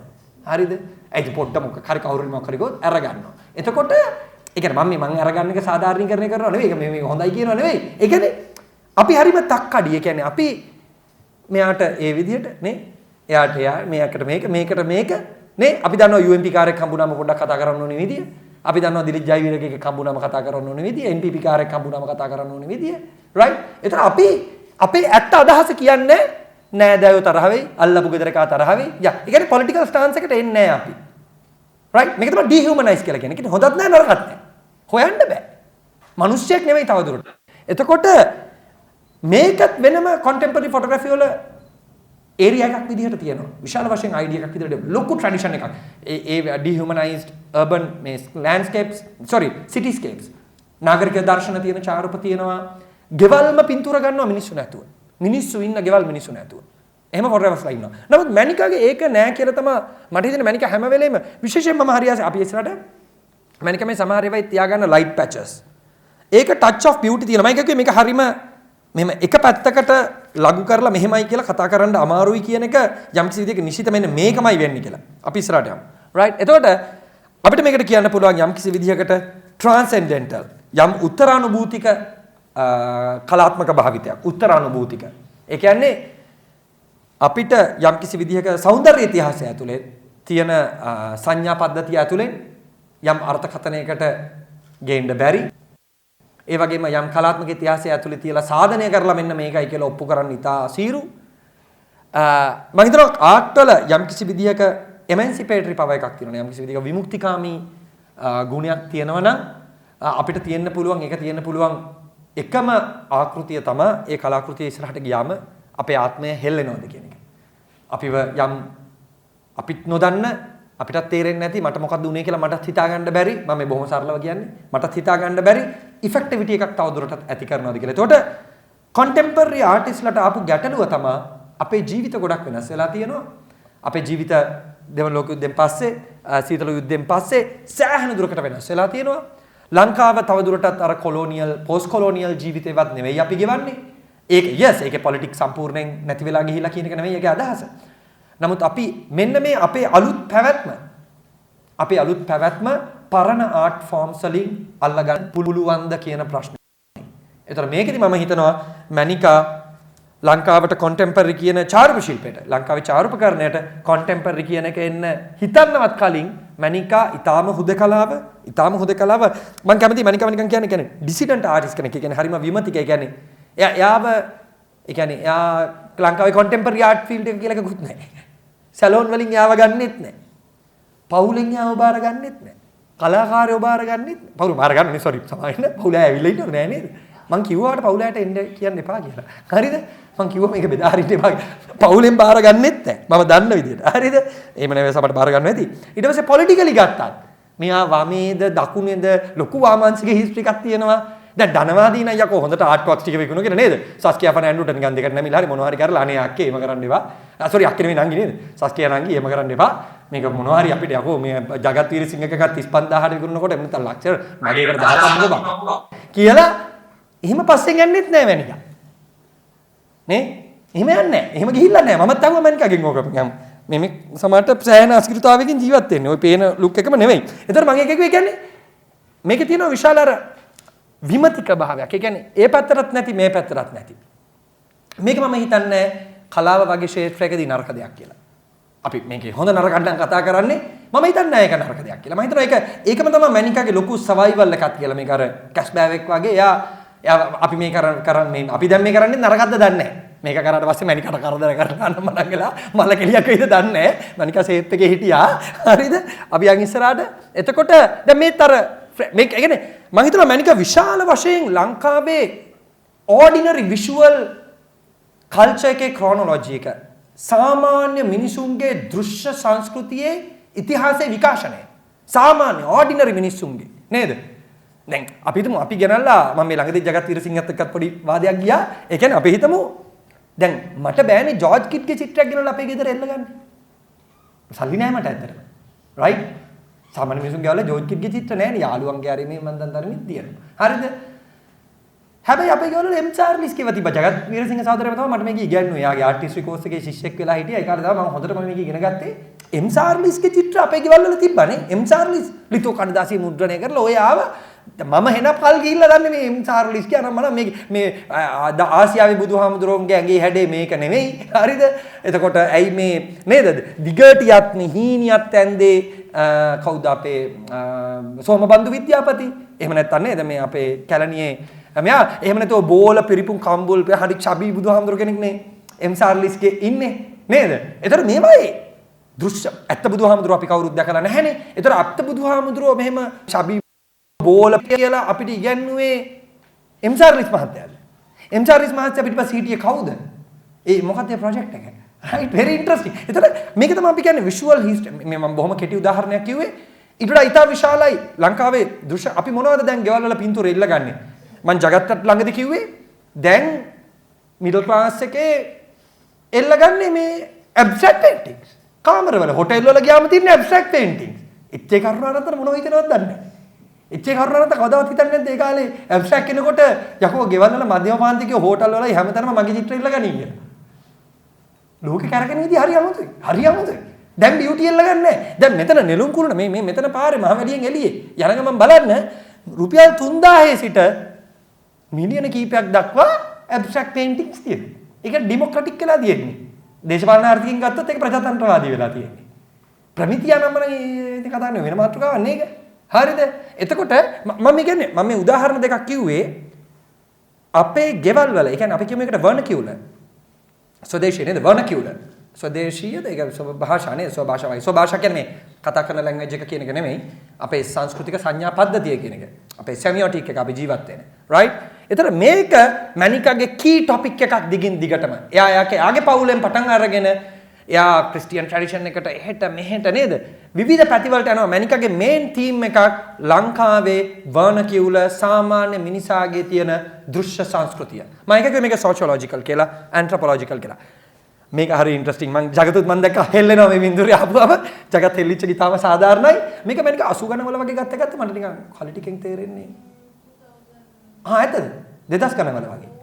හරිද? ඒත් පොඩ්ඩ මොකක් හරි කවුරුන් මොකක් හරි ගොත් අර ගන්නවා. එතකොට ඒ කියන්නේ මම අරගන්න එක සාධාරණීකරණය කරනවා නෙවෙයි. ඒක මේ හොඳයි කියනවා නෙවෙයි. ඒ කියන්නේ අපි හරිම තක්කඩි. ඒ කියන්නේ අපි මෙයාට ඒ විදිහට නේ එයාට එයා මේකට මේක නේ අපි දන්නවා UMP කාර්යයක් හම්බුනාම පොඩ්ඩක් කතා කරන්න ඕනේ විදිය. අපි දන්නවා දිලිත් ජයවීරගේ හම්බුනාම කතා කරන්න ඕනේ විදිය. NPP කාර්යයක් හම්බුනාම කතා කරන්න ඕනේ විදිය. right? එතන අපි අපේ ඇත්ත අදහස කියන්නේ නෑදෑයෝ තරහ වෙයි, අල්ලපු ගෙදර කා තරහ වෙයි. යා. ඒ කියන්නේ political stance එකට එන්නේ නෑ අපි. right? මේක තමයි dehumanize කියලා කියන්නේ. ඒක හොඳත් නෑ නරකත් නෑ. හොයන්න බෑ. මිනිස්සෙක් නෙවෙයි තවදුරටත්. එතකොට මේකත් වෙනම contemporary photography වල ඒරියා එකක් විදිහට තියෙනවා. විශාල වශයෙන් අයිඩියා එකක් විදිහට ලොකු ට්‍රැඩිෂන් එකක්. ඒ dehumanized urban මේ landscapes cityscapes. නාගරික දර්ශන තියෙන චාරුප තියෙනවා. ගෙවල්ම පින්තූර ගන්නවා මිනිස්සු නැතුව. මිනිස්සු ඉන්න ගෙවල් මිනිස්සු නැතුව. එහෙම ෆොටෝග්‍රැෆර්ස්ලා ඉන්නවා. නමුත් මැනිකාගේ ඒක නෑ කියලා තමයි මට හිතෙන්නේ මැනිකා හැම වෙලේම විශේෂයෙන්ම මම හරියට අපි ඉස්සරහට මැනිකා මේ සමහර ඒවායි තියාගන්න ලයිට් පැචස්. ඒක touch of beauty තියෙනවා. මම කියුවේ මේක හරීම මෙහෙම එක පැත්තකට ලඝු කරලා මෙහෙමයි කියලා කතා කරන්න අමාරුයි කියන එක යම් කිසි විදිහක නිශ්චිත මෙන්න මේකමයි වෙන්නේ කියලා. අපි ඉස්සරහට යමු. right? එතකොට අපිට මේකට කියන්න පුළුවන් යම් කිසි විදිහකට transcendental යම් උත්තராනුභූතික කලාත්මක භාවිතයක්. උත්තராනුභූතික. ඒ කියන්නේ අපිට යම් කිසි විදිහක සෞන්දර්ය ඉතිහාසය ඇතුලේ තියෙන සංඥා පද්ධතිය ඇතුලේ යම් අර්ථකථනයකට ගේන්න බැරි ඒ වගේම යම් කලාත්මක ඉතිහාසය ඇතුලේ තියලා සාධනය කරලා මෙන්න මේකයි කියලා ඔප්පු කරන්න ඉතා සීරු. මම හිතනවා ආර්ට් වල යම් කිසි විදිහක එමැන්සිපේටරි පව එකක් තියෙනවා. යම් කිසි විදිහක විමුක්තිකාමී ගුණයක් තියෙනවා නම් අපිට තියෙන්න පුළුවන් ඒක තියෙන්න පුළුවන් එකම ආකෘතිය තමයි ඒ කලාකෘතිය ඉස්සරහට ගියාම අපේ ආත්මය හෙල්ලෙනවද කියන එක. අපිව යම් අපිට නොදන්න අපිටත් තේරෙන්නේ නැති මට මොකක්ද උනේ කියලා මටත් හිතා ගන්න බැරි මම මේ බොහොම සරලව කියන්නේ මටත් හිතා ගන්න බැරි ඉෆෙක්ටිවිටි එකක් තවදුරටත් ඇති කරනවාද කියලා. එතකොට contemporary artistලාට ආපු ගැටලුව තමයි අපේ ජීවිත ගොඩක් වෙනස් වෙලා තියෙනවා. අපේ ජීවිත දෙවන ලෝක යුද්ධයෙන් පස්සේ සීතල යුද්ධයෙන් පස්සේ සෑහෙන දුරකට වෙනස් වෙලා තියෙනවා. ලංකාව තවදුරටත් අර කොලෝනියල් පෝස්ට් කොලෝනියල් ජීවිතේවත් නෙවෙයි අපි ගෙවන්නේ. ඒක yes ඒකේ පොලිටික්ස් සම්පූර්ණයෙන් නැති වෙලා ගිහිලා කියන එක නෙවෙයි ඒකේ අදහස. නමුත් අපි මෙන්න මේ අපේ අලුත් පැවැත්ම පරණ ආර්ට් ෆෝම්ස් වලින් අල්ලගන්න පුළුවන්ද කියන ප්‍රශ්නේ. ඒතර මේකෙදි මම හිතනවා මැනිකා ලංකාවට කොන්ටෙම්පරරි කියන චාරුප ශිල්පයට ලංකාවේ චාරුපකරණයට කොන්ටෙම්පරරි කියන එක එන්න හිතන්නවත් කලින් මැනිකා ඊටාම හුදකලාව මම කැමති මැනිකා නිකන් කියන්නේ ඩිසිඩන්ට් ආටිස්ට් කෙනෙක්. ඒ කියන්නේ හරිම විමතික. ඒ කියන්නේ එයා ලංකාවේ කොන්ටෙම්පරරි ආර්ට් ෆීල්ඩ් එක කියලා එකකුත් නැහැ. සැලෝන් වලින් යාව ගන්නෙත් නැහැ. පවුලෙන් යාව බාර ගන්නෙත් නැහැ. කලාකාරයෝ බාර ගන්නෙත් නැහැ. පවුල බාර ගන්නනේ සෝරි සමාවෙන්න. පවුල ඇවිල්ලා ඉන්නව නෑ නේද? මං කිව්වාට පවුලට එන්න කියන්න එපා කියලා. හරිද? මං කිව්වා මේක බෙදා හරින්න එපා. පවුලෙන් බාර ගන්නෙත් නැහැ. මම දන්න විදියට. හරිද? එහෙම නෙවෙයි සමහරට බාර ගන්න ඇති. ඊට පස්සේ පොලිටිකලි ගත්තා. මෙයා වමේද දකුණේද ලොකු වාමාංශික හිස්ටරි එකක් තියෙනවා. දැන් ධනවාදී නම් යකෝ හොඳට ආර්ට් වර්ක්ස් ටික විකුණු කියලා නේද? සස්කියා ෆර්නැන්ඩෝට නිකන් දෙකට නැමිලා හරි මොනවා හරි කරලා අනේ අක්කේ එහෙම කරන්න එපා. සෝරි අක්කේ නෙමෙයි නංගි නේද? සස්කියා නංගි එහෙම කරන්න එපා. මේක මොනවා හරි අපිට යකෝ මේ ජගත් වීරසිංහ එකක 35000ට විකුණනකොට එමුත් ලක්ෂ මගේකට 10ක් බං කියලා එහෙම පස්සෙන් යන්නෙත් නෑ මැනිකා. නේ? එහෙම යන්නේ නෑ. එහෙම ගිහිල්ලා නෑ. මමත් අහුවා මැනිකාගෙන් ඕක මේ සමහරට සෑහෙන අස්කෘතාවකින් ජීවත් වෙන්නේ. ওই පේන ලුක් එකම නෙමෙයි. ඒතර මම එකක කියන්නේ මේකේ තියෙන විශාල අර විමතික භාවයක්. ඒ කියන්නේ ඒ පැත්තටත් නැති මේ පැත්තටත් නැති. මේක මම හිතන්නේ කලාව වගේ ක්ෂේත්‍රයකදී නරක දෙයක් කියලා. අපි මේකේ හොඳ නරක නම් කතා කරන්නේ මම හිතන්නේ ඒක නරක දෙයක් කියලා. මම හිතනවා ඒකම තමයි මැනිකාගේ ලොකු සර්වයිවල් එකක් කියලා. මේක අර කැස්බෑවෙක් වගේ එයා අපි මේ කරන්නේ අපි දැන් මේ කරන්නේ නරකක්ද දන්නේ නැහැ. මේක කරාට පස්සේ මැනිකට කරදර කරලා මනම් ගලා මල කෙලියක් වෙයිද දන්නේ නැහැ. මැනිකා සේප් එකේ හිටියා. හරිද? අපි යන් ඉස්සරහට එතකොට දැන් මේත් අර මේ කියන්නේ මම හිතනවා මැනිකා විශාල වශයෙන් ලංකාවේ ඕඩිනරි විෂුවල් කල්චර් එකේ ක්‍රොනොලොජි එක සාමාන්‍ය මිනිසුන්ගේ දෘශ්‍ය සංස්කෘතියේ ඉතිහාසයේ විකාශනය සාමාන්‍ය ඕඩිනරි මිනිසුන්ගේ නේද දැන් අපි හිතමු අපි ගෙනල්ලා මම මේ ළඟදී ජගත් වීරසිංහත් එක්කත් පොඩි වාදයක් ගියා ඒ කියන්නේ අපි හිතමු දැන් මට බෑනේ ජෝර්ජ් කිඩ්ගේ චිත්‍රයක් ගෙනල්ලා අපේ ගෙදර එල්ල ගන්න සල්ලි නෑ මට ඇත්තටම රයිට් සාමාන්‍ය මිනිසුන්ගේ වල ජෝර්ජ් කිඩ්ගේ චිත්‍ර නෑනේ යාළුවන්ගේ හරි මේ මන් දැන් තරමින් තියෙනවා හරිද හැබැයි අපේ ගෙවල එම් චාර්ලිස් කියව තිබ්බා ජගත් වීරසිංහ සහෝදරයා තමයි මට මේක ඉගෙනුවේ. එයාගේ ආර්ටිස්ට්රි කෝස් එකේ ශිෂ්‍යෙක් වෙලා හිටියා. ඒ කාලේ තමයි මම හොඳටම මේක ඉගෙන ගත්තේ. එම් චාර්ලිස්ගේ චිත්‍ර අපේ ගෙවල් වල තිබ්බනේ. එම් චාර්ලිස් ලිතෝ කඩදාසිය මුද්‍රණය කරලා ඔය ආව. මම හෙන පල් ගිහිල්ලා දන්නේ මේ එම් චාර්ලිස් කියන මම මේ ආසියාවේ බුදුහාමුදුරුවන්ගේ ඇඟේ හැඩේ මේක නෙමෙයි. හරිද? එතකොට ඇයි මේ නේද? දිගටියත් හීනියත් ඇන්දේ කවුද අපේ සෝමබන්දු විද්‍යාපති. එහෙම නැත්තම් නේද මේ අපේ කැලණියේ මෙයා එහෙම නැතුව බෝල පිරිපුන් කම්බුල් හරි චබි බුදුහාමුදුර කෙනෙක් නේ එම් චාර්ලිස්ගේ ඉන්නේ නේද? ඒතර මේවයි දෘශ්‍ය ඇත්ත බුදුහාමුදුරුව අපි කවුරුත් දැකලා නැහැනේ. ඒතර අත්ත බුදුහාමුදුරුව මෙහෙම චබි බෝල කියලා අපිට ඉගැන්නුවේ එම් චාර්ලිස් මහත්තයාද? එම් චාර්ලිස් මහත්තයා පිටිපස්ස හිටියේ කවුද? ඒ මොකක්ද ඒ ප්‍රොජෙක්ට් එක? right very interesting. ඒතර මේක තමයි අපි කියන්නේ visual history. මේ මම බොහොම කෙටි උදාහරණයක් කිව්වේ. ඊට වඩා ඉතා විශාලයි ලංකාවේ දෘශ්‍ය අපි මොනවද දැන් ගෙවල් වල පින්තූර එල්ල ගන්නේ? මං ජගත්තට ළඟදී කිව්වේ දැන් මිඩල් ක්ලාස් එකේ එල්ලගන්නේ මේ ඇබ්ස්ට්‍රැක්ට් පේන්ටින්ග්ස්. කාමරවල හොටෙල් වල ගියාම තියෙන ඇබ්ස්ට්‍රැක්ට් පේන්ටින්ග්ස්. ඉච්චේ කරුණාරන්තර මොනව හිතනවද දන්නේ නැහැ. ඉච්චේ කරුණාරන්තර කවදාවත් හිතන්නේ නැද්ද ඒ කාලේ ඇබ්ස්ට්‍රැක්ට් කෙනකොට යකෝ ගෙවල් වල මධ්‍යම පාන්තිකේ හෝටල් වල හැමතැනම මගේ චිත්‍ර එල්ලගනී කියලා. ලෝකේ කරගෙන විදිහ හරි අමුතුයි. හරි අමුතුයි. දැන් බියුටි එල්ලගන්නේ නැහැ. දැන් මෙතන නෙළුම් කුරුණ මේ මෙතන පාරේ මහවැලියෙන් එළියේ යන ගමන් බලන්න රුපියල් 3000 සිට මිලියන කීපයක් දක්වා ඇබ්ස්ට්‍රැක්ට් පේන්ටින්ග්ස් තියෙනවා. ඒක ඩෙමොක්‍රටික් වෙලා තියෙන්නේ. දේශපාලන ආර්ථිකයෙන් ගත්තොත් ඒක ප්‍රජාතන්ත්‍රවාදී වෙලා තියෙන්නේ. ප්‍රමිතිය නම් ඉතින් කතා කරන වෙන මාතෘකාවක් නේද? හරිද? එතකොට මම කියන්නේ මම මේ උදාහරණ දෙකක් කිව්වේ අපේ ගෙවල් වල. ඒ කියන්නේ අපි කියමු එකට වර්ණකියුලර්. ස්වදේශීය නේද? වර්ණකියුලර්. ස්වදේශීයද ඒක භාෂා නේද? ස්වභාෂාවයි. ස්වභාෂා කියන්නේ මේ කතා කරන ලැන්ග්වේජ් එක කියන එක නෙමෙයි. අපේ සංස්කෘතික සංඥා පද්ධතිය කියන එක. අපේ සෙමියොටික් එක අපි ජීවත් වෙන. right? එතන මේක මැනිකාගේ කී ටොපික් එකක් දිගින් දිගටම. එයාගේ පවුලෙන් පටන් අරගෙන එයා ක්‍රිස්ටියන් ට්‍රැඩිෂන් එකට එහෙට මෙහෙට නේද? විවිධ පැතිවලට යනවා. මැනිකාගේ මේන් තීම් එකක් ලංකාවේ වර්ණකියුලර් සාමාන්‍ය මිනිසාගේ තියෙන දෘශ්‍ය සංස්කෘතිය. මම එක කිව්වේ මේක සෝෂියොලොජිකල් කියලා, ඇන්ත්‍රොපොලොජිකල් කියලා. මේක හරි ඉන්ට්‍රස්ටිං. මම ජගතුත් මම දැක්ක හෙල්ලෙනවා මේ බින්දුරේ ආපුවම. ජගත් හෙල්ලිච්ච ගිතාම සාධාරණයි. මේක මැනික 80 ගණන් වල වගේ ගත්ත මට නිකන් ක්වලිටි එකෙන් තේරෙන්නේ. ඇත්තද? 2000 ගණන් වල වගේ.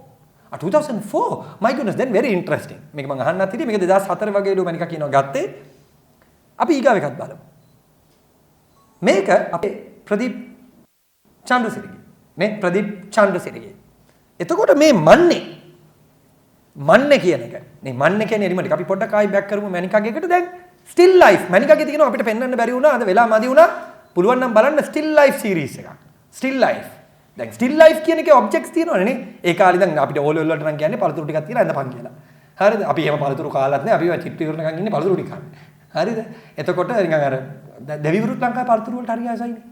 2004 my goodness then very interesting. මේක මම අහන්නත් හිටියේ මේක 2004 වගේ ලු මැනිකා කියනවා ගත්තේ. අපි ඊගාව එකක් බලමු. මේක අපේ ප්‍රදීප් චන්ද්‍රසිරිගේ නේ ප්‍රදීප් චන්ද්‍රසිරිගේ. එතකොට මේ මන්නේ කියන එක. නේ මන්නේ කියන්නේ එලිමට අපි පොඩ්ඩක් ආයි බෑක් කරමු මැනිකාගේ එකට දැන් still life මැනිකාගේ තියෙනවා අපිට පෙන්වන්න බැරි වුණා අද වෙලා මදි වුණා. පුළුවන් නම් බලන්න still life series එකක්. still life දැන් still life කියන එකේ ඔබ්ජෙක්ට්ස් තියෙනවනේ නේ. ඒ කාලේ දැන් අපිට ඕල් වලට නම් කියන්නේ පළතුරු ටිකක් තියලා ඇඳපන් කියලා. හරිද? අපි එහෙම පළතුරු කාලත් නෑ. අපි චිත්‍ර ඉවරනකන් ඉන්නේ පළතුරු ටික කන්නේ. හරිද? එතකොට නිකන් අර දෙවිවරුත් ලංකාවේ පළතුරු වලට හරි ආසයිනේ.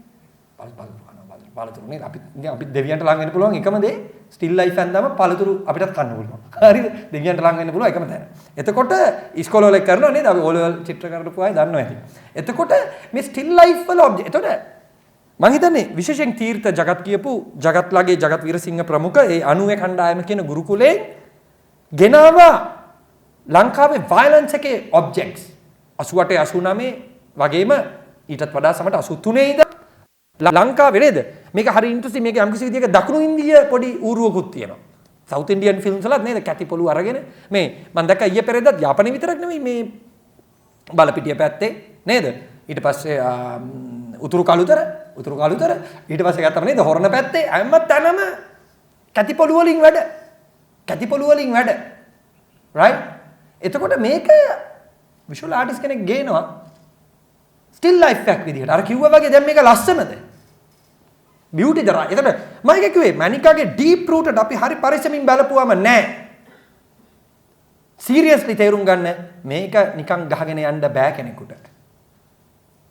පළතුරු නේද? අපි දෙවියන්ට ලං වෙන්න පුළුවන් එකම දේ ස්ටිල් ලයිෆ් ඇන්දම පළතුරු අපිටත් කන්න පුළුවන්. හරිද? දෙවියන්ට ලං වෙන්න පුළුවන් එකම තැන. එතකොට ඉස්කෝල වල කරනවා නේද? අපි ඕ ලෙවල් චිත්‍ර කරපු අය දන්නවා ඇති. එතකොට මේ ස්ටිල් ලයිෆ් වල ඔබ්ජෙක්ට්. එතකොට මම හිතන්නේ විශේෂයෙන් තීර්ථ ජගත් කියපු ජගත්ලාගේ ජගත් වීරසිංහ ප්‍රමුඛ ඒ 90 කණ්ඩායම කියන ගුරුකුලේ ගෙනාවා ලංකාවේ වයලන්ස් එකේ ඔබ්ජෙක්ට්ස් 88 89 වගේම ඊටත් වඩා සමට 83 ඉඳන් ලංකාවේ නේද මේක හරි ඉන්ට්‍රස්ටිං මේක යම්කිසි විදිහක දකුණු ඉන්දිය පොඩි ඌරුවකුත් තියෙනවා සවුත් ඉන්ඩියන් ෆිල්ම්ස් වලත් නේද කැටි පොළු අරගෙන මේ මම දැක්ක ඊයේ පෙරේදත් යාපනයේ විතරක් නෙමෙයි මේ බලපිටිය පැත්තේ නේද ඊට පස්සේ උතුරු කළුතර ඊට පස්සේ ගත්තම නේද හොරණ පැත්තේ හැම තැනම කැටි පොළු වලින් වැඩ right එතකොට මේක විෂුවල් ආටිස්ට් කෙනෙක් ගේනවා ස්ටිල් ලයිෆ් එකක් විදිහට අර කිව්වා වගේ දැන් මේක ලස්සනද බියුටි දරා එතන මම එක කිව්වේ මැනිකාගේ ඩීප් රූටඩ් අපි හරි පරිස්සමින් බලපුවම නෑ සීරියස්ලි තේරුම් ගන්න මේක නිකන් ගහගෙන යන්න බෑ කෙනෙකුට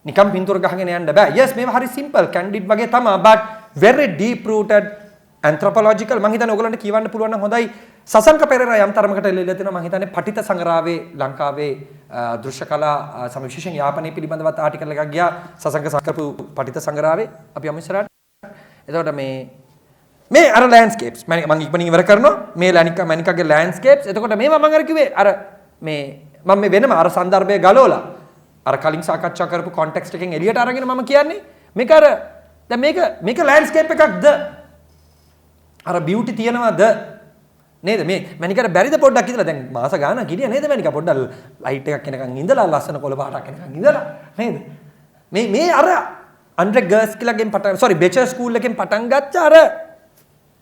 නිකම් පින්තූර ගහගෙන යන්න බෑ yes මේව හරි සිම්පල් කැන්ඩිඩ් වගේ තමයි but very deep rooted anthropological මම හිතන්නේ ඔයගලන්ට කියවන්න පුළුවන් නම් හොඳයි සසංක පෙරේරා යම් තරමකට එළියලා තියෙනවා මම හිතන්නේ පටිත සංග්‍රහයේ ලංකාවේ දෘශ්‍ය කලා සමිතියෙන් යාපනයේ පිළිබඳවත් ආටිකල් එකක් ගියා සසංක සංකල්ප පටිත සංග්‍රහයේ අපි යමු ඉස්සරහට එතකොට මේ අර ලෑන්ඩ්ස්කේප්ස් මම ඉක්මනින් ඉවර කරනවා මේ මැනිකාගේ ලෑන්ඩ්ස්කේප්ස් එතකොට මේවා මම අර කිව්වේ අර මේ මම මේ වෙනම අර સંદર્ભය ගලවලා අර කලින් සාකච්ඡා කරපු කොන්ටෙක්ස්ට් එකෙන් එළියට අරගෙන මම කියන්නේ මේක අර දැන් මේක ලෑන්ඩ්ස්කේප් එකක්ද අර බියුටි තියනවාද නේද මේ මැනිකට බැරිද පොඩ්ඩක් ඉඳලා දැන් මාස ගානක් හිටියා නේද මැනිකා පොඩ්ඩක් ලයිට් එකක් එනකන් ඉඳලා ලස්සන කොළ පාටක් එනකන් ඉඳලා නේද මේ අර අන්ඩ්‍රේ ගර්ස් කියලාගෙන් පටන් බෙචර් ස්කූල් එකෙන් පටන් ගත්ත අර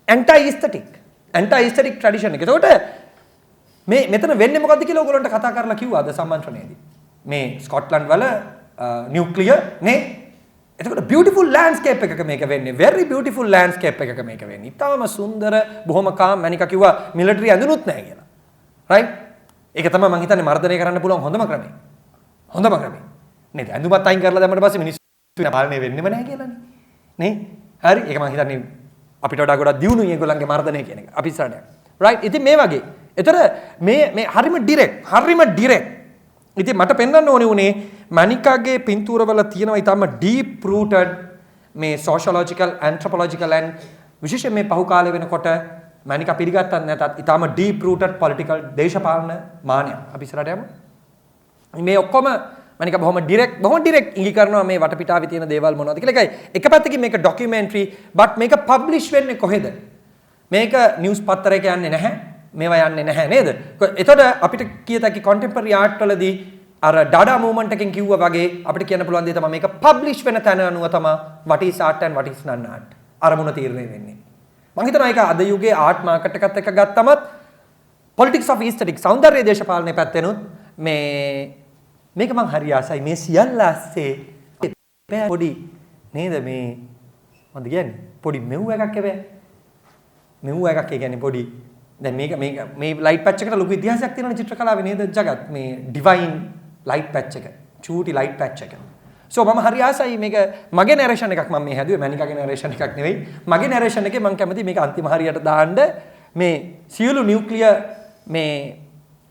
ඇන්ටයි ඉස්තටික් ට්‍රැඩිෂන් එක. එතකොට මේ මෙතන වෙන්නේ මොකද්ද කියලා ඔයගොල්ලන්ට කතා කරලා කිව්වා අද සම්මන්ත්‍රණයේදී. මේ ස්කොට්ලන්ඩ් වල නියුක්ලියර් නේ. එතකොට බියුටිෆුල් ලෑන්ඩ්ස්කේප් එකක මේක වෙන්නේ. very beautiful landscape එකක මේක වෙන්නේ. ඊටාම සුන්දර බොහොම කාම් මැනිකා කිව්වා මිලිටරි ඇඳුනුත් නැහැ කියලා. right? ඒක තමයි මම හිතන්නේ මර්ධනය කරන්න පුළුවන් හොඳම ක්‍රමය. නේද? ඇඳුමත් අයින් කරලා දැම්මට පස්සේ මිනිස්සු පාලනය වෙන්නෙම නැහැ කියලානේ. නේ? හරි. ඒක මම හිතන්නේ අපිට වඩා ගොඩක් දියුණුයි ඒගොල්ලන්ගේ මර්ධනය කියන එක. අපි ඉස්සරහට යනවා. right? ඉතින් මේ වගේ. ඒතර මේ හරිම ඩිරෙක්ට්. ඉතින් මට පෙන්වන්න ඕනේ උනේ මැනිකාගේ පින්තූරවල තියෙනවා ඊටම ඩීප් රූටඩ් මේ සෝෂියොලොජිකල් ඇන්ත්‍රොපොලොජිකල් and විශේෂයෙන් මේ පහු කාලේ වෙනකොට මැනිකා පිළිගත්තත් නැතත් ඊටම ඩීප් රූටඩ් පොලිටිකල් දේශපාලන මානයක්. අපි ඉස්සරහට යමු. මේ ඔක්කොම මැනිකා බොහොම ඩිරෙක්ට් ඉඟි කරනවා මේ වටපිටාවේ තියෙන දේවල් මොනවද කියලා. ඒකයි එක පැත්තකින් මේක ඩොකියුමෙන්ටරි but මේක පබ්ලිෂ් වෙන්නේ කොහෙද? මේක නිවුස් පත්තරයක යන්නේ නැහැ. මේවා යන්නේ නැහැ නේද? එතකොට අපිට කියතකි contemporary art වලදී අර ඩාඩා මූවමන්ට් එකෙන් කිව්වා වගේ අපිට කියන්න පුළුවන් දේ තමයි මේක පබ්ලිෂ් වෙන තැන අනුව තමයි what is art and what is non art අරමුණ තීරණය වෙන්නේ. මම හිතනවා ඒක අද යුගයේ ආර්ට් මාකට් එකත් එක්ක ගත්තමත් politics of aesthetic සෞන්දර්ය දේශපාලනයේ පැත්තෙනුත් මේක මං හරි ආසයි මේ සියල්ල ඇස්සේ පොඩි නේද මේ මොකද කියන්නේ පොඩි මෙව් එකක් කියන්නේ පොඩි දැන් මේ ලයිට් පැච් එකට ලොකු ඉතිහාසයක් තියෙනවනේ චිත්‍ර කලාවේ නේද ජගත් මේ ඩිවයින් ලයිට් පැච් එක චූටි ලයිට් පැච් එක සෝ මම හරි ආසයි මේක මගේ නරේෂන් එකක් මම මේ හැදුවේ මැනිකාගේ නරේෂන් එකක් නෙවෙයි මගේ නරේෂන් එකේ මම කැමති මේක අන්තිම හරියට දාන්න මේ සියලු නියුක්ලියර් මේ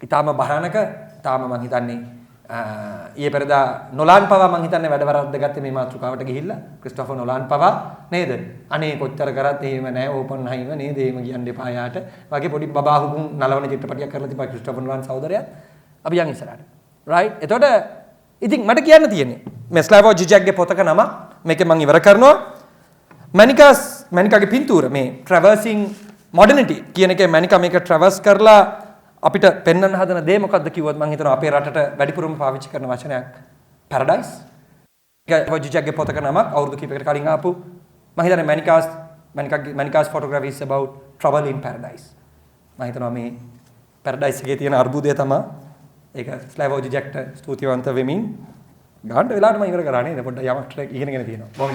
ඊටාම භයානක ඊටාම මම හිතන්නේ ඊයේ පෙරදා නොලාන් පවා මම හිතන්නේ වැඩ වරද්ද ගත්තේ මේ මාතෘකාවට ගිහිල්ලා ක්‍රිස්ටෝෆර් නොලාන් පවා නේද අනේ කොච්චර කරත් එහෙම නැහැ ඕපන්හයිම නේද එහෙම කියන්න එපා යාට වගේ පොඩි බබාහුකුන් නලවන චිත්‍රපටයක් කරලා තිබා ක්‍රිස්ටෝෆර් නොලාන් සහෝදරයා අපි යන් ඉස්සරහට right එතකොට ඉතින් මට කියන්න තියෙන්නේ මේ ස්ලෑවෝ ජිජැක්ගේ පොතක නම මේකෙන් මම ඉවර කරනවා මැනිකාගේ පින්තූර මේ traversing modernity කියන එකේ මැනිකා මේක traverse කරලා අපිට පෙන්වන්න හදන දේ මොකක්ද කිව්වොත් මම හිතනවා අපේ රටට වැඩිපුරම පාවිච්චි කරන වචනයක් පැරඩයිස්. ඒක වොජිජක්ගේ පොතක නමක් අවුරුදු කිහිපයකට කලින් ආපු මම හිතන්නේ මැනිකාස් photography is about trouble in paradise. මම හිතනවා මේ පැරඩයිස් එකේ තියෙන අර්බුදය තමයි ඒක ස්ලෑවෝ ජිජක්ට ස්තුතිවන්ත වෙමින් ගන්න වෙලාවට මම ඉවර කරා නේද පොඩ්ඩක් යමක් ඉගෙනගෙන තියෙනවා. බොහොම